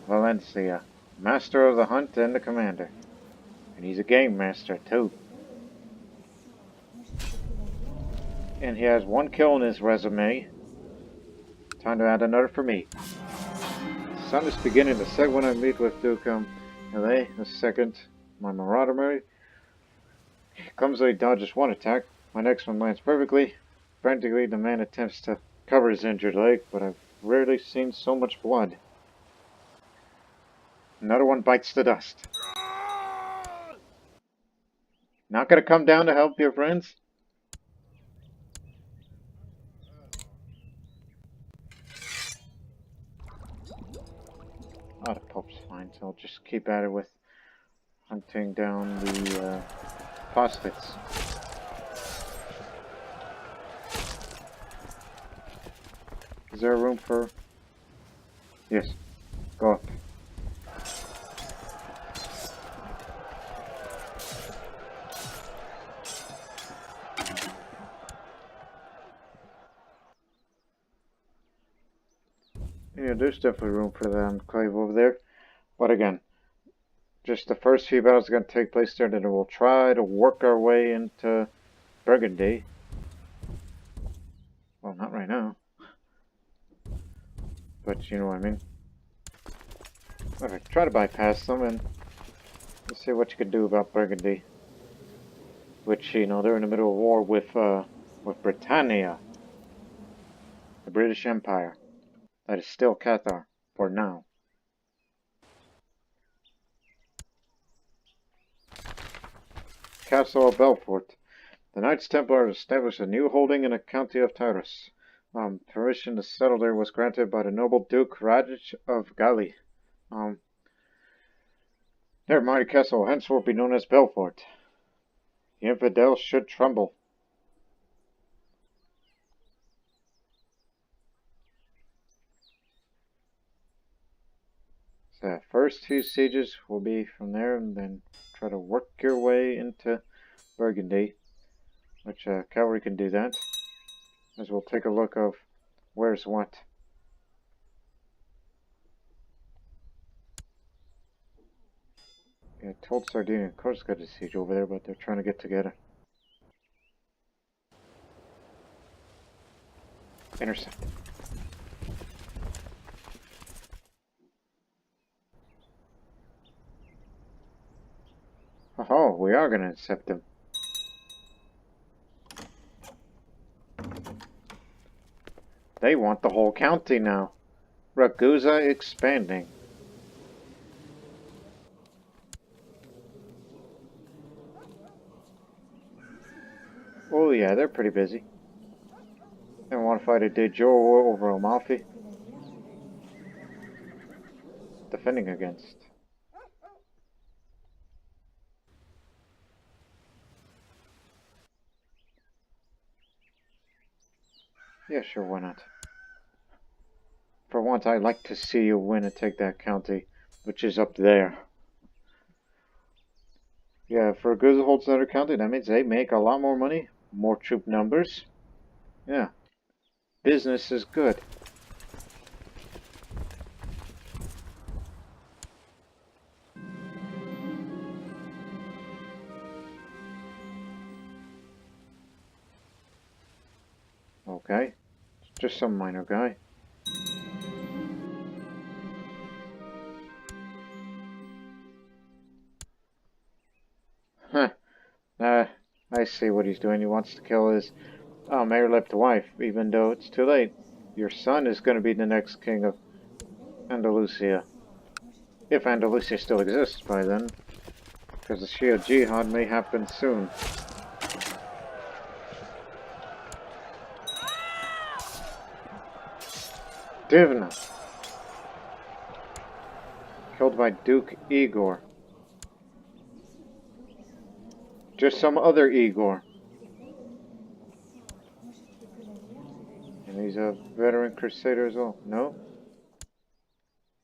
Valencia, master of the hunt and the commander. And he's a game master too. And he has 1 kill in his resume. Time to add another for me. The sun is beginning to set when I meet with Duke LA. The second, my Marauder Murray. Clumsily dodges 1 attack. My next one lands perfectly. Frantically, the man attempts to cover his injured leg, but I've rarely seen so much blood. Another one bites the dust. Not gonna come down to help your friends? Oh, the Pope's fine, so I'll just keep at it with hunting down the phosphates. Is there room for... Yes. Go up. Yeah, there's definitely room for the enclave over there. But again, just the first few battles are going to take place there, then we'll try to work our way into Burgundy. Well, not right now. But you know what I mean. Alright, try to bypass them and let's see what you can do about Burgundy. Which, you know, they're in the middle of war with Britannia. The British Empire. That is still Qatar, for now. Castle of Belfort. The Knights Templar established a new holding in the county of Tyrus. Permission to settle there was granted by the noble Duke Radich of Gali. Their mighty castle will henceforth be known as Belfort. The infidels should tremble. So the first few sieges will be from there, and then try to work your way into Burgundy, which cavalry can do that. As we'll take a look of where's what. Yeah, I told Sardinia and Corsica to siege over there, but they're trying to get together. Intercept. Oh, we are going to intercept them. They want the whole county now. Ragusa expanding. Oh yeah, they're pretty busy. They want to fight a de jure war over Amalfi. Defending against. Yeah, sure, why not? For once, I'd like to see you win and take that county, which is up there. Yeah, if Ragusa holds another county, that means they make a lot more money, more troop numbers. Yeah, business is good. Okay, just some minor guy. Huh. I see what he's doing. He wants to kill his mayor-left wife, even though it's too late. Your son is going to be the next king of Andalusia. If Andalusia still exists by then. Because the Shia Jihad may happen soon. Divna. Killed by Duke Igor. Just some other Igor. And he's a veteran Crusader as well. No?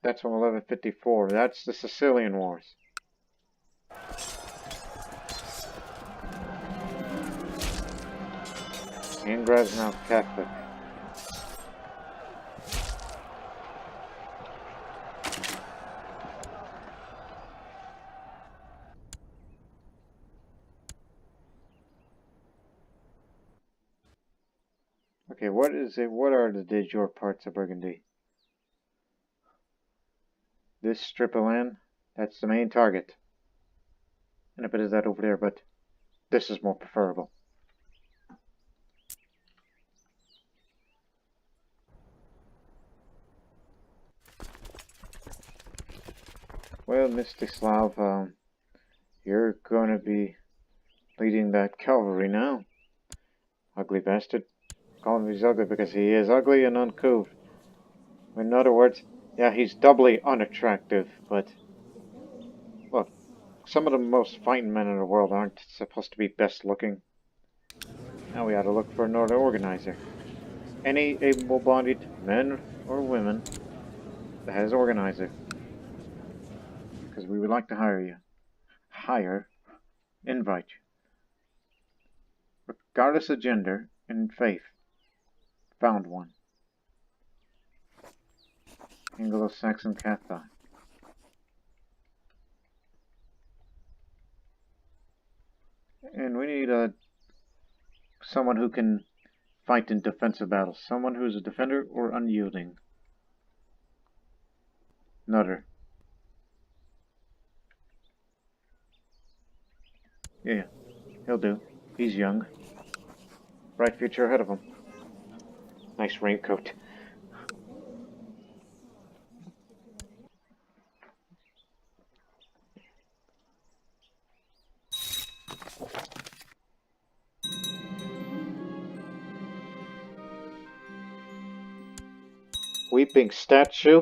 That's from 1154. That's the Sicilian Wars. Ingrad's now Catholic. Okay, what is it? What are the de jure parts of Burgundy? This strip of land, that's the main target. And a bit of that over there, but this is more preferable. Well, Mstislav, you're gonna be leading that cavalry now. Ugly bastard. Call him he's ugly because he is ugly and uncouth. In other words, yeah, he's doubly unattractive, but look, some of the most fighting men in the world aren't supposed to be best looking. Now we ought to look for another organizer. Any able-bodied men or women that has organizer. Because we would like to hire you. Hire, invite you. Regardless of gender and faith. Found one. Anglo-Saxon Catholic. And we need someone who can fight in defensive battles. Someone who is a defender or unyielding. Nutter. Yeah, he'll do. He's young. Bright future ahead of him. Nice raincoat. Weeping statue?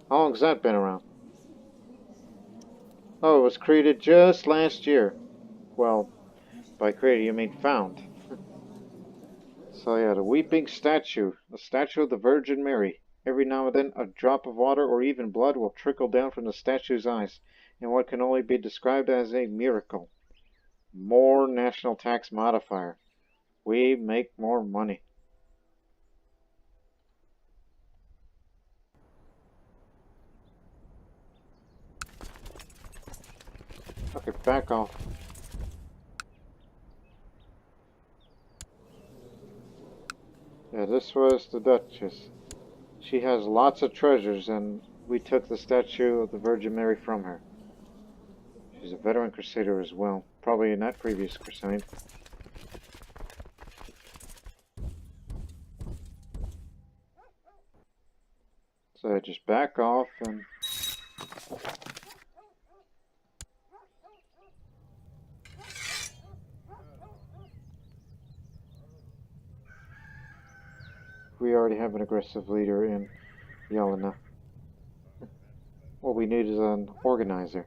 How long's that been around? Oh, it was created just last year. Well, by created you mean found. So yeah, the weeping statue. The statue of the Virgin Mary. Every now and then a drop of water or even blood will trickle down from the statue's eyes in what can only be described as a miracle. More national tax modifier. We make more money. Okay, back off. Yeah, this was the Duchess. She has lots of treasures, and we took the statue of the Virgin Mary from her. She's a veteran Crusader as well, probably in that previous Crusade. So I just back off and... We already have an aggressive leader in Yelena. What we need is an organizer.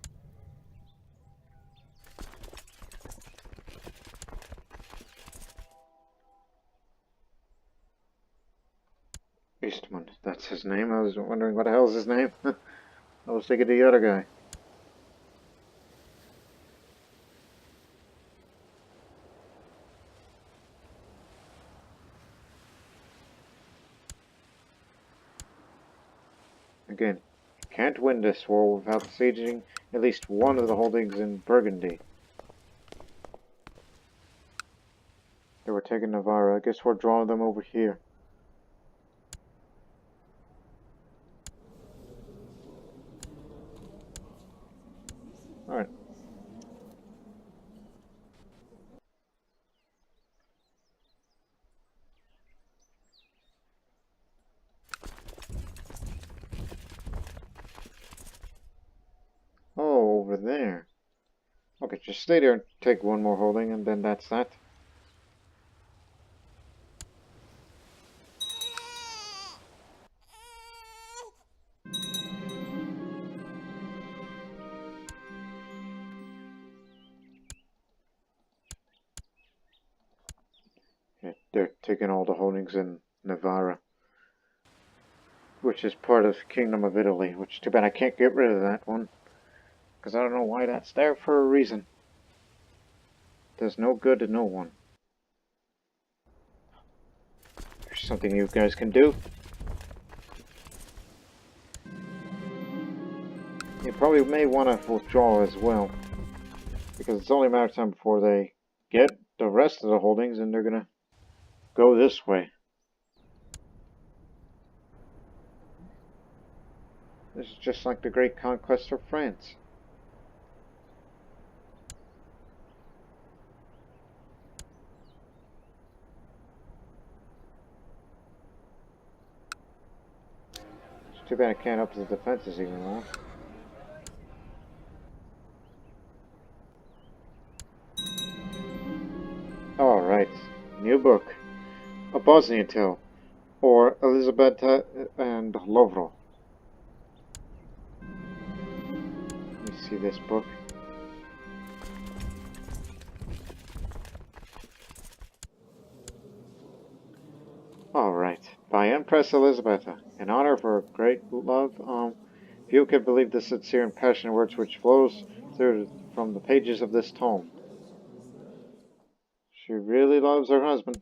Eastman, that's his name. I was wondering what the hell is his name. I was thinking of the other guy. Again, can't win this war without sieging at least one of the holdings in Burgundy. They were taking Navarra. I guess we're drawing them over here. Alright. Oh, over there. Okay, just stay there and take one more holding, and then that's that. Okay, they're taking all the holdings in Navarra, which is part of the Kingdom of Italy, which too bad I can't get rid of that one. Because I don't know why that's there for a reason. Does no good to no one. There's something you guys can do. You probably may want to withdraw as well. Because it's only a matter of time before they get the rest of the holdings and they're gonna go this way. This is just like the Great Conquest of France. It's too bad I can't up the defenses even more. New book. A Bosnian Tale. Or Elizabeta and Lovro. Let me see this book. Alright. By Empress Elizabeta. In honor of her great love, few can believe the sincere and passionate words which flows through from the pages of this tome. She really loves her husband.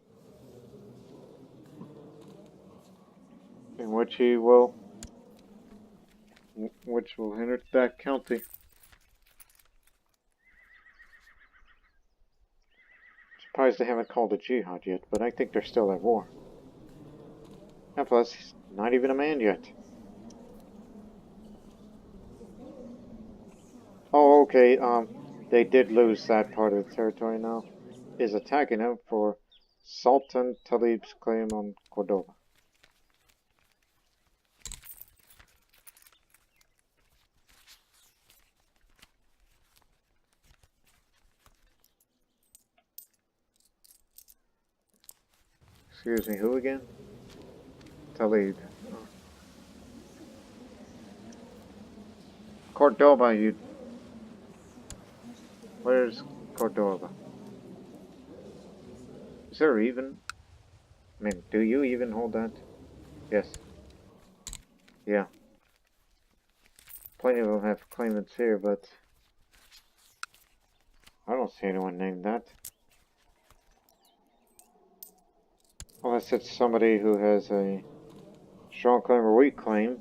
In which will inherit that county. Surprised they haven't called a jihad yet, but I think they're still at war. And plus, he's not even a man yet. Oh, okay, they did lose that part of the territory now. Is attacking him for Sultan Talib's claim on Cordoba. Excuse me, who again? Talib. Oh. Cordoba, you... Where's Cordoba? Is there even... I mean, do you even hold that? Yes. Yeah. Plenty of them have claimants here, but... I don't see anyone named that. Unless it's somebody who has a strong claim or weak claim.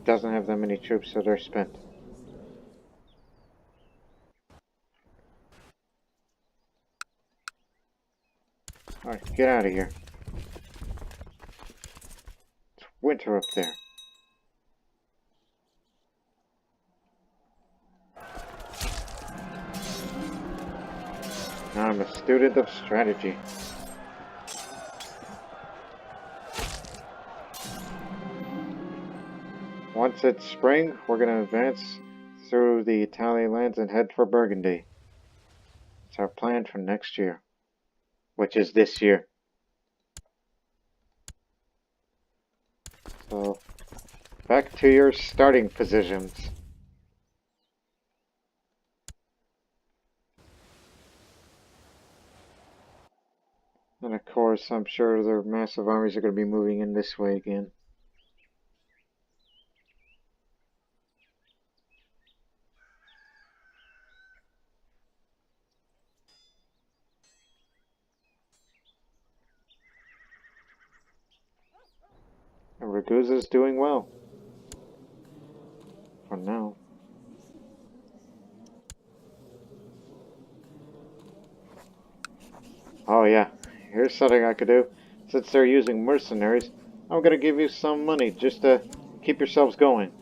Doesn't have that many troops, so they're spent. Alright, get out of here. It's winter up there. Now I'm a student of strategy. Once it's spring, we're going to advance through the Italian lands and head for Burgundy. It's our plan for next year, which is this year. So, back to your starting positions. And of course, I'm sure their massive armies are going to be moving in this way again. And Ragusa's doing well. For now. Oh yeah, here's something I could do. Since they're using mercenaries, I'm gonna give you some money just to keep yourselves going.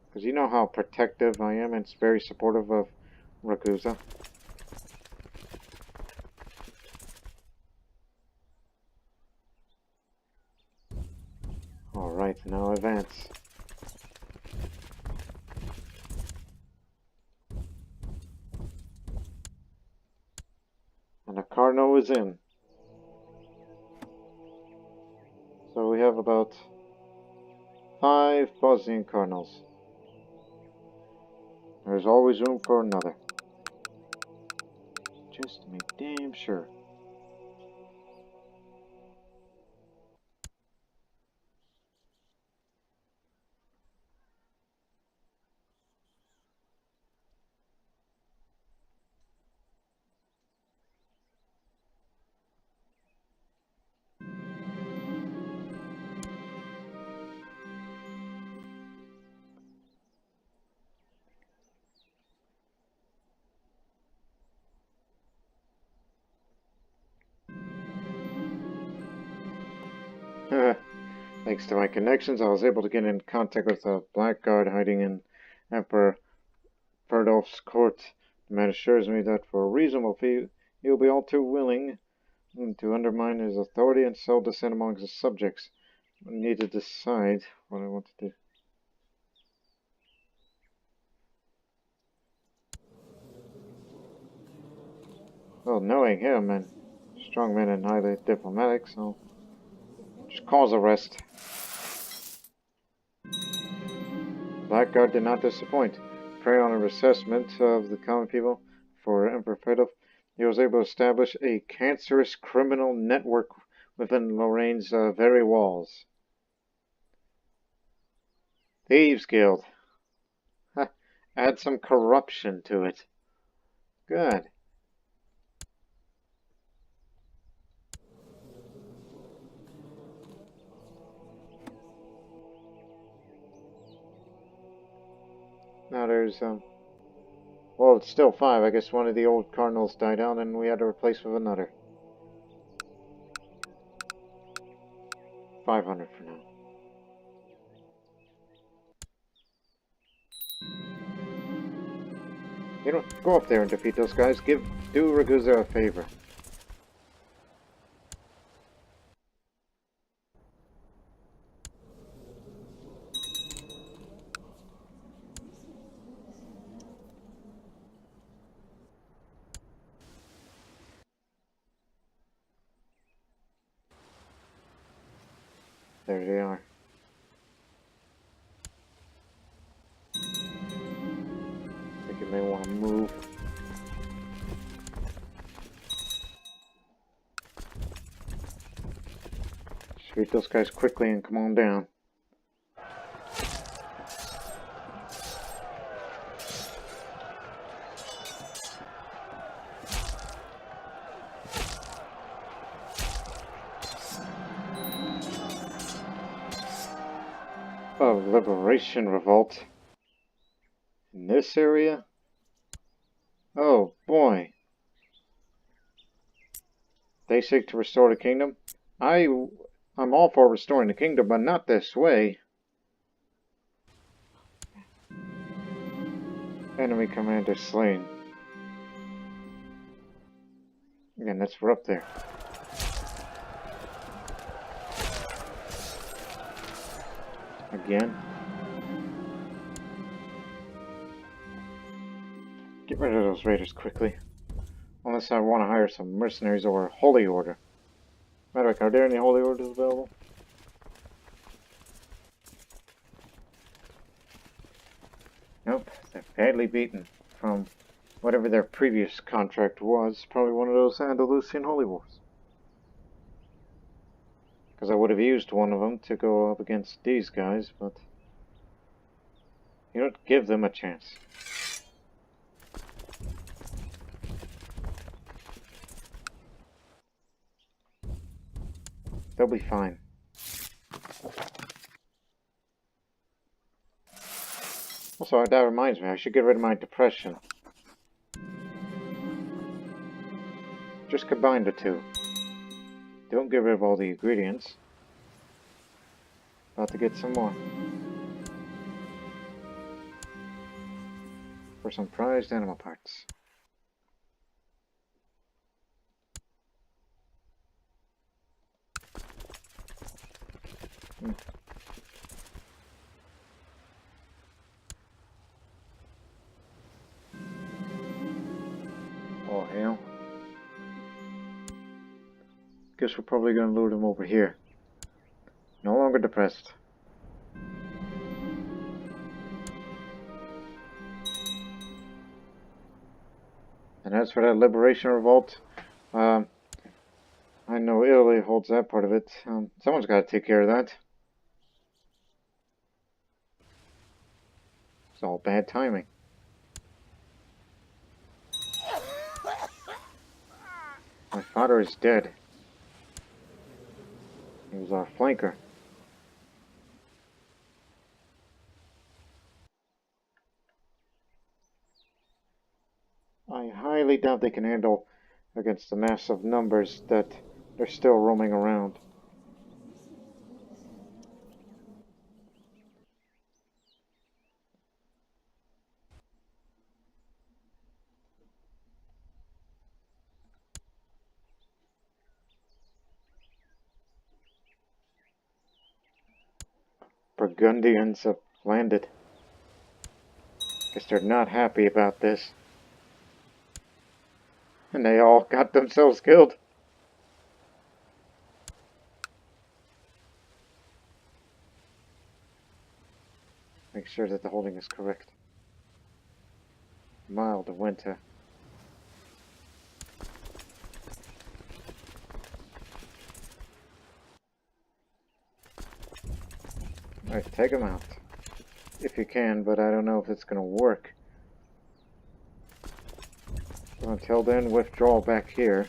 Because you know how protective I am and very supportive of Ragusa. Alright, now advance. And the Cardinal is in. So we have about 5 Bosnian Cardinals. There's always room for another. Just to make damn sure. Thanks to my connections, I was able to get in contact with a blackguard hiding in Emperor Ferdolf's court. The man assures me that for a reasonable fee, he will be all too willing to undermine his authority and sow dissent among his subjects. I need to decide what I want to do. Well, knowing him, and strong men and highly diplomatic, so just cause arrest. Blackguard did not disappoint. Preying on a assessment of the common people for Emperor Fredolf, he was able to establish a cancerous criminal network within Lorraine's very walls. Thieves Guild. Add some corruption to it. Good. Now there's, well, it's still 5. I guess one of the old cardinals died out and we had to replace with another. 500 for now. You know, go up there and defeat those guys. Do Ragusa a favor. There they are. I think you may want to move. Defeat those guys quickly and come on down. Liberation revolt in this area? Oh boy. They seek to restore the kingdom? I'm all for restoring the kingdom, but not this way. Enemy commander slain. Again, that's we're up there. Again. Get rid of those raiders quickly. Unless I want to hire some mercenaries or a holy order. Matter of fact, are there any holy orders available? Nope, they're badly beaten from whatever their previous contract was. Probably one of those Andalusian holy wars. Because I would have used one of them to go up against these guys, but you don't give them a chance. They'll be fine. Also, that reminds me, I should get rid of my depression. Just combine the two. Don't get rid of all the ingredients. About to get some more. For some prized animal parts. Oh hell. Guess we're probably gonna lure them over here. No longer depressed. And as for that liberation revolt, I know Italy holds that part of it. Someone's got to take care of that. It's all bad timing. My father is dead. He was our flanker. I highly doubt they can handle against the massive numbers that they're still roaming around. Burgundians have landed. Guess they're not happy about this. And they all got themselves killed. Make sure that the holding is correct. Mild winter. Alright, take them out. If you can, but I don't know if it's gonna work. So until then, withdraw back here.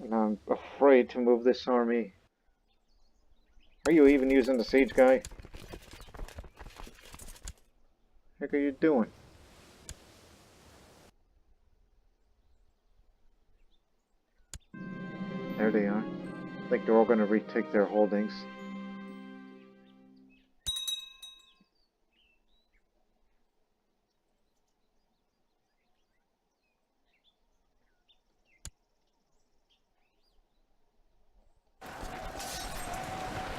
And I'm afraid to move this army. Are you even using the siege guy? What the heck are you doing? There they are. I think they're all gonna retake their holdings.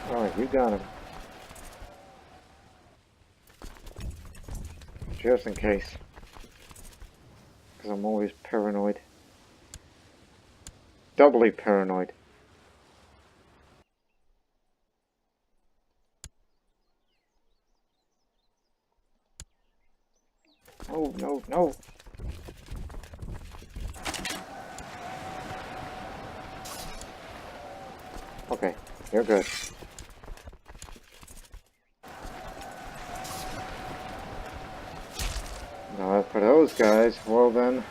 Alright, you got him. Just in case. Because I'm always paranoid. Doubly paranoid. Oh, no, no. Okay, you're good. Now, for those guys, well then,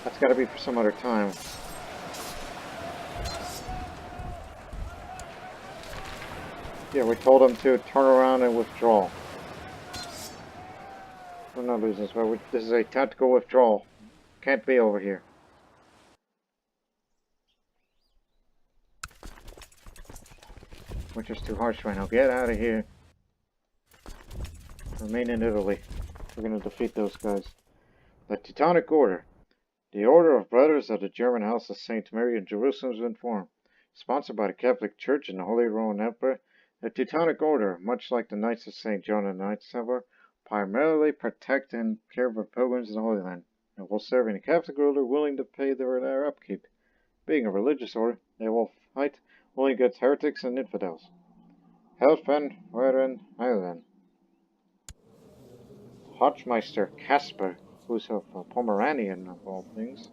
that's gotta be for some other time. Yeah, we told them to turn around and withdraw. We're not losing this, but this is a tactical withdrawal. Can't be over here. Winter's too harsh right now. Get out of here. Remain in Italy. We're gonna defeat those guys. The Teutonic Order. The Order of Brothers of the German House of Saint Mary in Jerusalem has been formed. Sponsored by the Catholic Church and the Holy Roman Emperor, the Teutonic Order, much like the Knights of St. John and the Knights Templar, primarily protect and care for pilgrims in the Holy Land, and will serve any Catholic ruler willing to pay their upkeep. Being a religious order, they will fight only against heretics and infidels. Helfen, Weren, Heilen. Hochmeister Caspar, who's of Pomeranian of all things.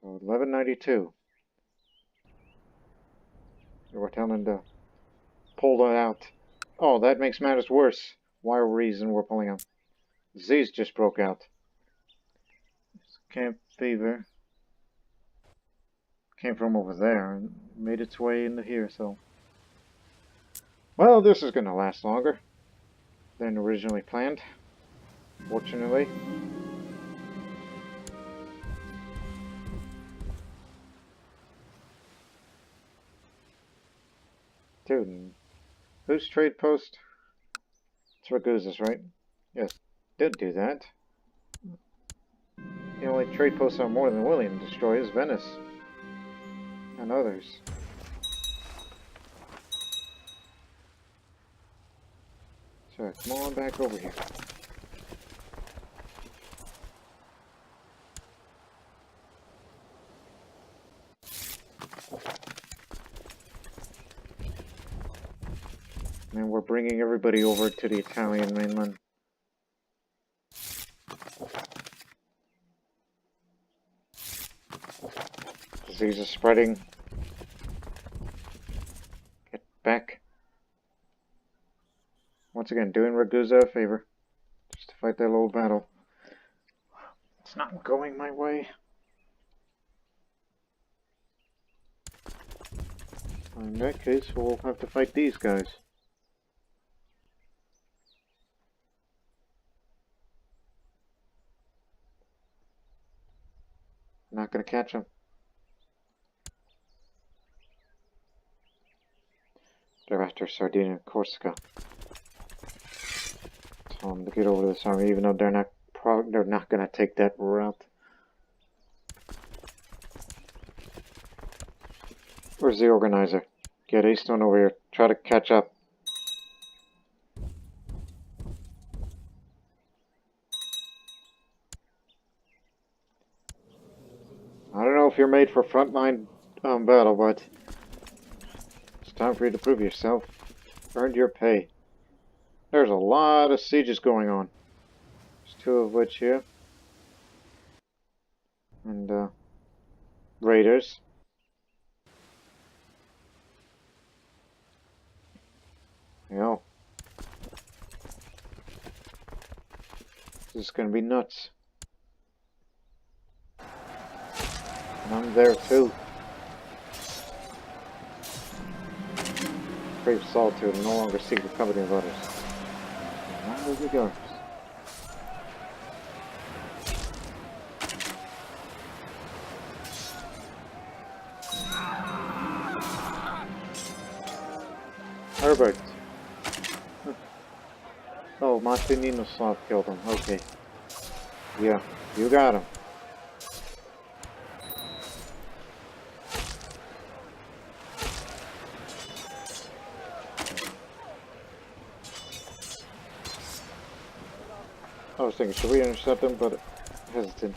So 1192. We're telling to pull it out. Oh, that makes matters worse. Why reason we're pulling out? Disease just broke out. Camp fever. Came from over there and made its way into here, so. Well, this is going to last longer than originally planned, fortunately. Dude, whose trade post? It's Ragusa's, right? Yes, did do that. The only trade posts I'm more than willing to destroy is Venice. And others. So, come on back over here. And we're bringing everybody over to the Italian mainland. Disease is spreading. Get back. Once again, doing Ragusa a favor. Just to fight that little battle. It's not going my way. In that case, we'll have to fight these guys. Not gonna catch them. They're after Sardinia and Corsica. Tell them to get over to this army, even though they're not gonna take that route. Where's the organizer? Get Easton over here. Try to catch up. you're made for frontline battle, but it's time for you to prove yourself. Earned your pay. There's a lot of sieges going on. There's 2 of which here. And, raiders. Yeah. This is gonna be nuts. And I'm there too. Crave solitude and no longer seek the company of others. And on we go. Herbert. Oh, Martininoslav killed him. Okay. Yeah, you got him. I was thinking, should we intercept him? But hesitant.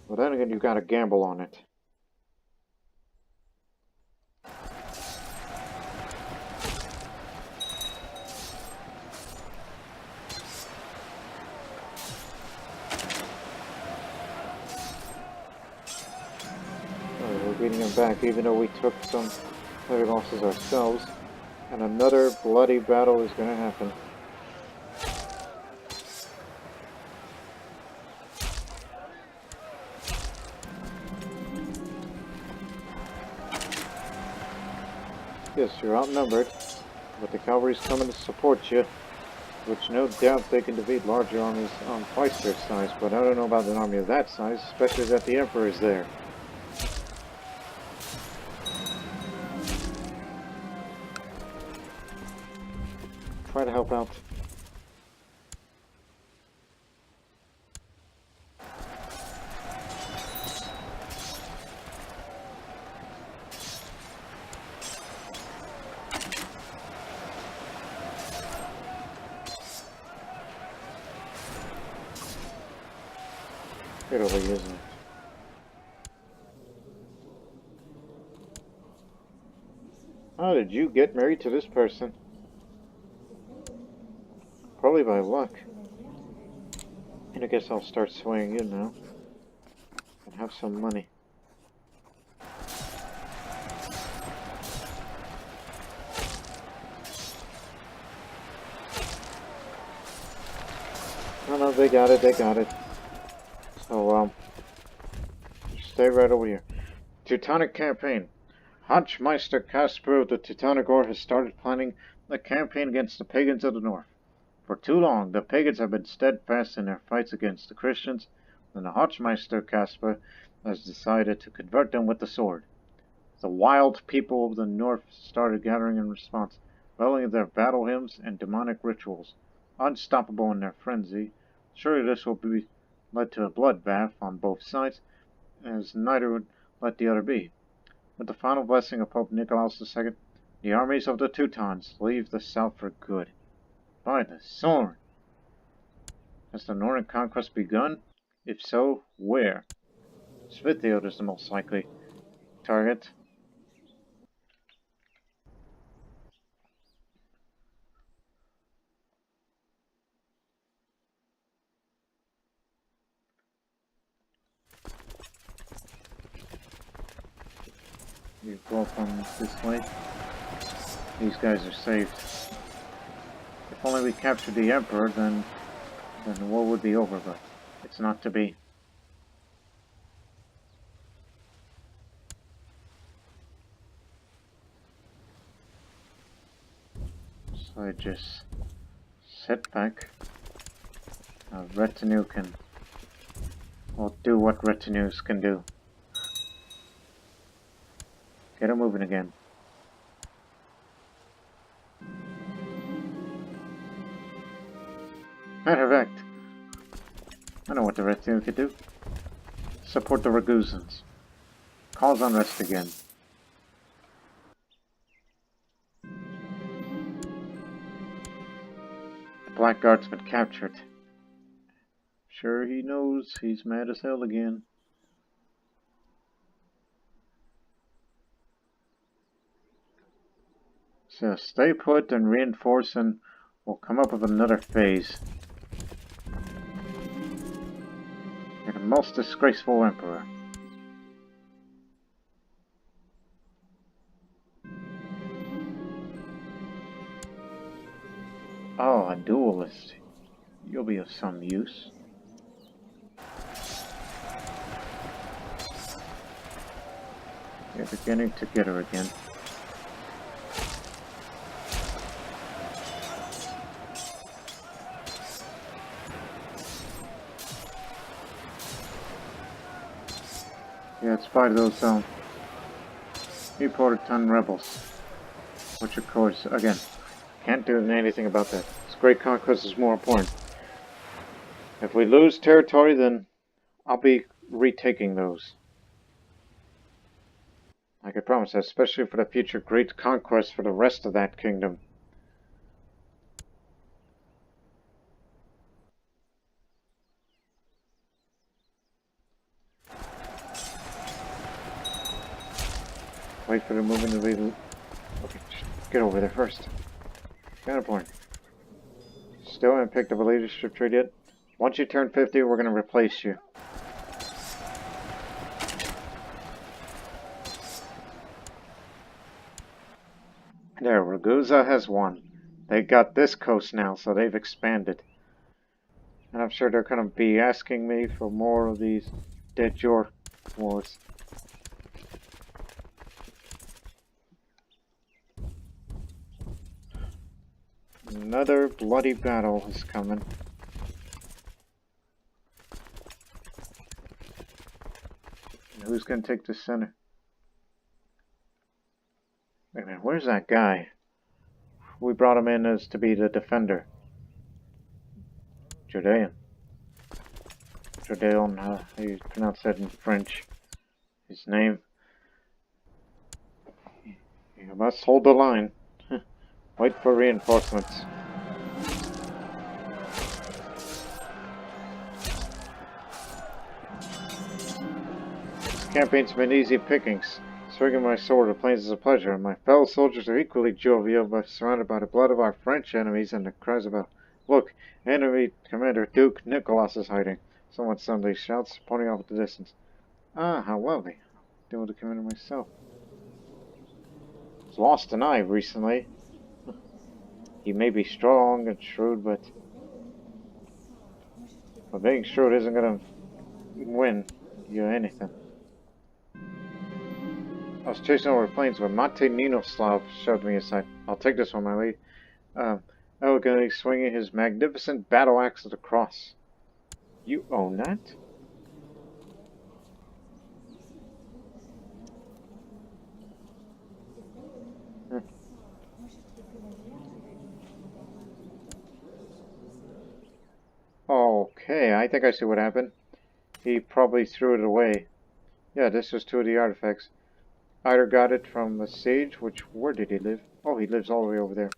But then again, you gotta gamble on it. We're beating him back, even though we took some heavy losses ourselves. And another bloody battle is gonna happen. Yes, you're outnumbered, but the cavalry's coming to support you, which no doubt they can defeat larger armies on twice their size, but I don't know about an army of that size, especially that the Emperor is there. Try to help out. Get over here, isn't it? How did you get married to this person? Probably by luck. And I guess I'll start swaying you now. And have some money. No, they got it, they got it. So, stay right over here. Teutonic campaign. Hauptmeister Caspar of the Teutonic Order has started planning a campaign against the pagans of the north. For too long, the pagans have been steadfast in their fights against the Christians, and the Hauptmeister Caspar has decided to convert them with the sword. The wild people of the north started gathering in response, reveling their battle hymns and demonic rituals. Unstoppable in their frenzy, surely this will be led to a bloodbath on both sides, as neither would let the other be. With the final blessing of Pope Nicolaus II, the armies of the Teutons leave the south for good. By the sword! Has the Northern Conquest begun? If so, where? Smithfield is the most likely target. You go up on this way. These guys are saved. If only we captured the Emperor, then the war would be over, but it's not to be. So I just sit back. A retinue can, well, do what retinues can do. Get them moving again. Matter of fact, I know what the retinue could do. Support the Ragusans. Cause unrest again. blackguard's been captured. Sure he knows he's mad as hell again. So stay put and reinforce and we'll come up with another phase. You're the most disgraceful emperor. Oh, a duelist. You'll be of some use. They're beginning to get her again. Yeah, it's by those Newport ton rebels. Which of course, again, can't do anything about that. This Great Conquest is more important. If we lose territory, then I'll be retaking those. I can promise that, especially for the future Great Conquest for the rest of that kingdom. Wait for the movement to be... Okay, get over there first. Counterpoint. Still haven't picked up a leadership trade yet. Once you turn 50, we're going to replace you. There, Ragusa has won. They got this coast now, so they've expanded. And I'm sure they're going to be asking me for more of these de jure wars. Another bloody battle is coming. And who's going to take the center? Wait a minute, where's that guy? We brought him in as to be the defender. Judean. Judean, how you pronounce that in French? His name. You must hold the line. Wait for reinforcements. This campaign's been easy pickings. Swinging my sword, the plains is a pleasure, and my fellow soldiers are equally jovial, but surrounded by the blood of our French enemies and the cries about, "Look, enemy Commander Duke Nicholas is hiding." Someone suddenly shouts, pointing off at the distance. Ah, how lovely. I'll deal with the commander myself. He's lost an eye recently. He may be strong and shrewd, but being shrewd isn't gonna win you anything. I was chasing over the plains when Ninoslav shoved me aside. I'll take this one, my lady. Elegantly swinging his magnificent battle axe at the cross. You own that? Okay, I think I see what happened. He probably threw it away. Yeah, this was two of the artifacts. Either got it from the sage, where did he live? Oh, he lives all the way over there.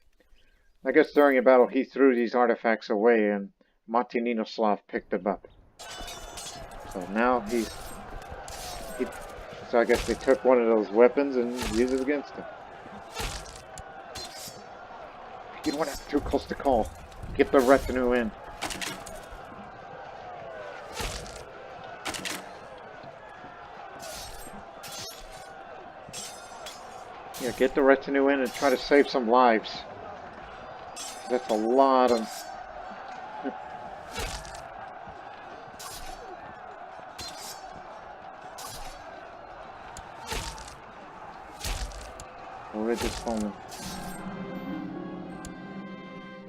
I guess during a battle he threw these artifacts away and Ninoslav picked them up. So now so I guess they took one of those weapons and used it against him. You don't want to have too close to call. Get the retinue in. Yeah, get the retinue in and try to save some lives. That's a lot of... Religious moment.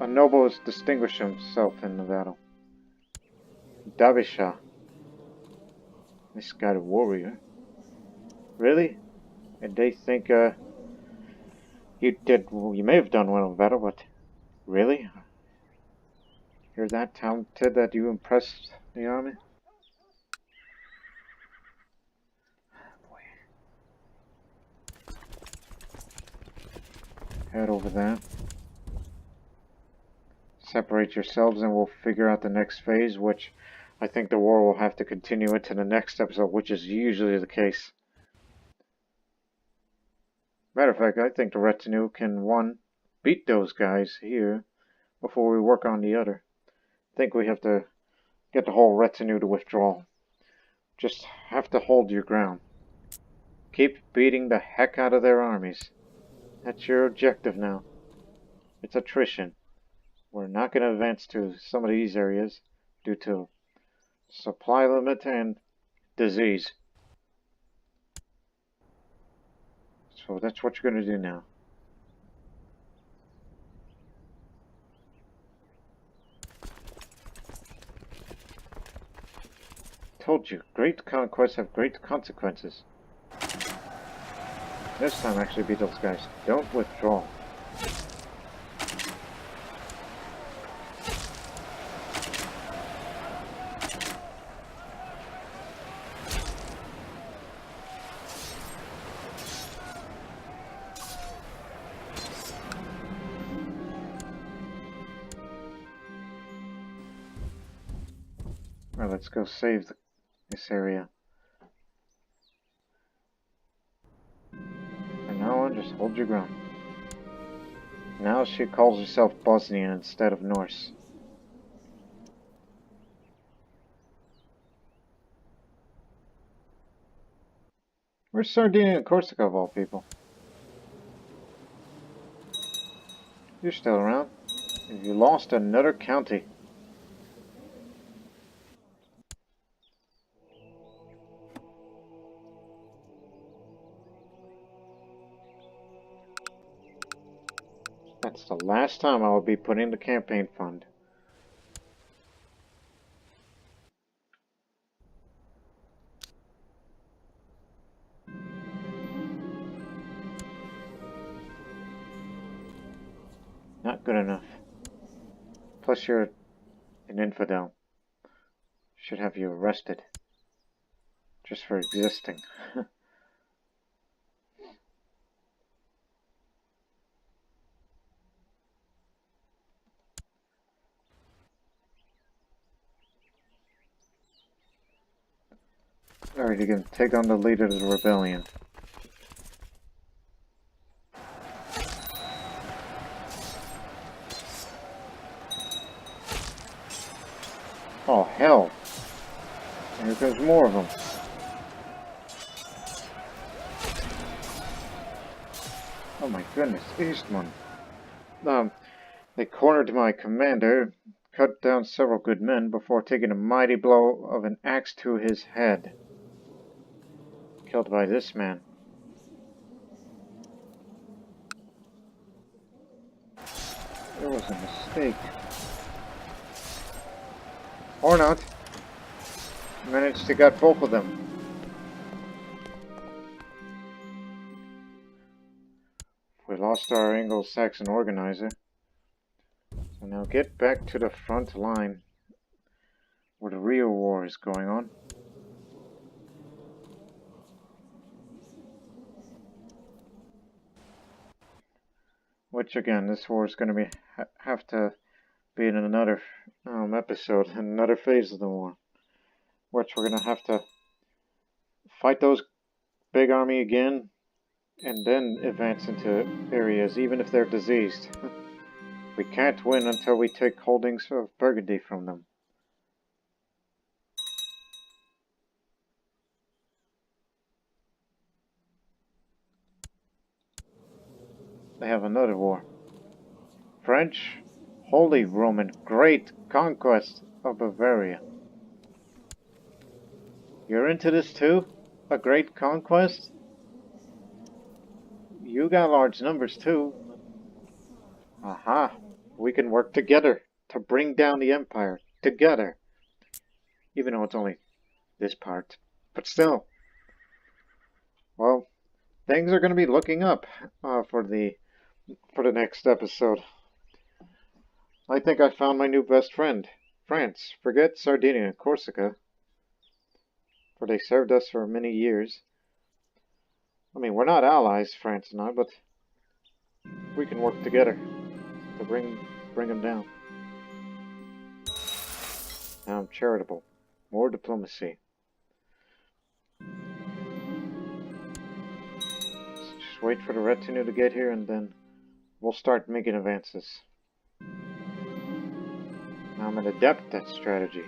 A noble has distinguished himself in the battle. Davisha. This guy, a warrior. Really? And they think, you may have done well in battle, but really? You're that talented that you impressed the army? Head over there. separate yourselves and we'll figure out the next phase, which I think the war will have to continue into the next episode, which is usually the case. Matter of fact, I think the retinue can, one, beat those guys here before we work on the other. I think we have to get the whole retinue to withdraw. Just have to hold your ground. Keep beating the heck out of their armies. That's your objective now. It's attrition. We're not going to advance to some of these areas due to supply limit and disease. So that's what you're going to do now. Told you, great conquests have great consequences. This time actually beat those guys. Don't withdraw. Alright, let's go save this area. From now on, just hold your ground. Now she calls herself Bosnian instead of Norse. Where's Sardinia and Corsica of all people? You're still around. And you lost another county. That's the last time I will be putting the campaign fund. Not good enough. Plus you're an infidel. Should have you arrested. Just for existing. Alright, you're gonna take on the leader of the rebellion. Oh, hell! And here comes more of them. Oh my goodness, Eastman. They cornered my commander, cut down several good men before taking a mighty blow of an axe to his head. Killed by this man. There was a mistake. Or not. Managed to get both of them. We lost our Anglo-Saxon organizer. So now get back to the front line where the real war is going on. Which again, this war is going to have to be in another episode, another phase of the war. Which we're going to have to fight those big army again, and then advance into areas, even if they're diseased. We can't win until we take holdings of Burgundy from them. They have another war. French, Holy Roman, Great Conquest of Bavaria. You're into this too? A Great Conquest? You got large numbers too. Aha! We can work together to bring down the Empire. Together. Even though it's only this part. But still. Well, things are going to be looking up for the next episode. I think I found my new best friend. France. Forget Sardinia and Corsica. For they served us for many years. I mean, we're not allies, France and I, but we can work together to bring them down. Now I'm charitable. More diplomacy. So just wait for the retinue to get here and then we'll start making advances. Now I'm an adept at strategy.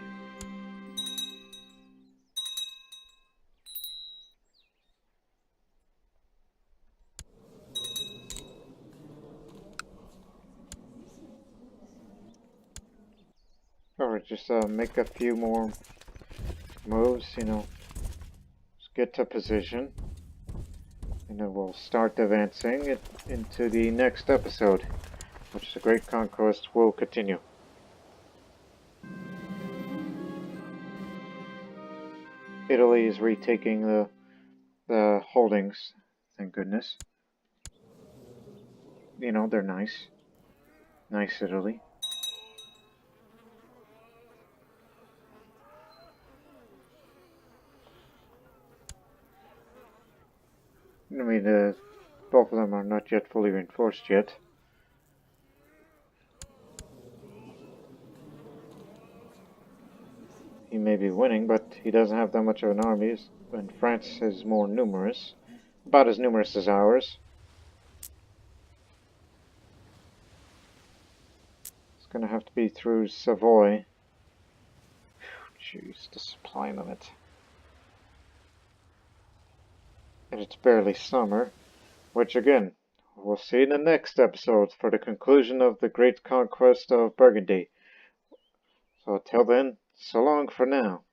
Alright, just make a few more moves, you know. Just get to position. And then we'll start advancing it into the next episode, which the Great Conquest will continue. Italy is retaking the holdings, thank goodness. You know, they're nice. Nice Italy. I mean, both of them are not yet fully reinforced yet. He may be winning, but he doesn't have that much of an army, and France is more numerous. About as numerous as ours. It's gonna have to be through Savoy. Jeez, the supply limit. And it's barely summer, which again, we'll see in the next episode for the conclusion of the Great Conquest of Burgundy. So till then, so long for now.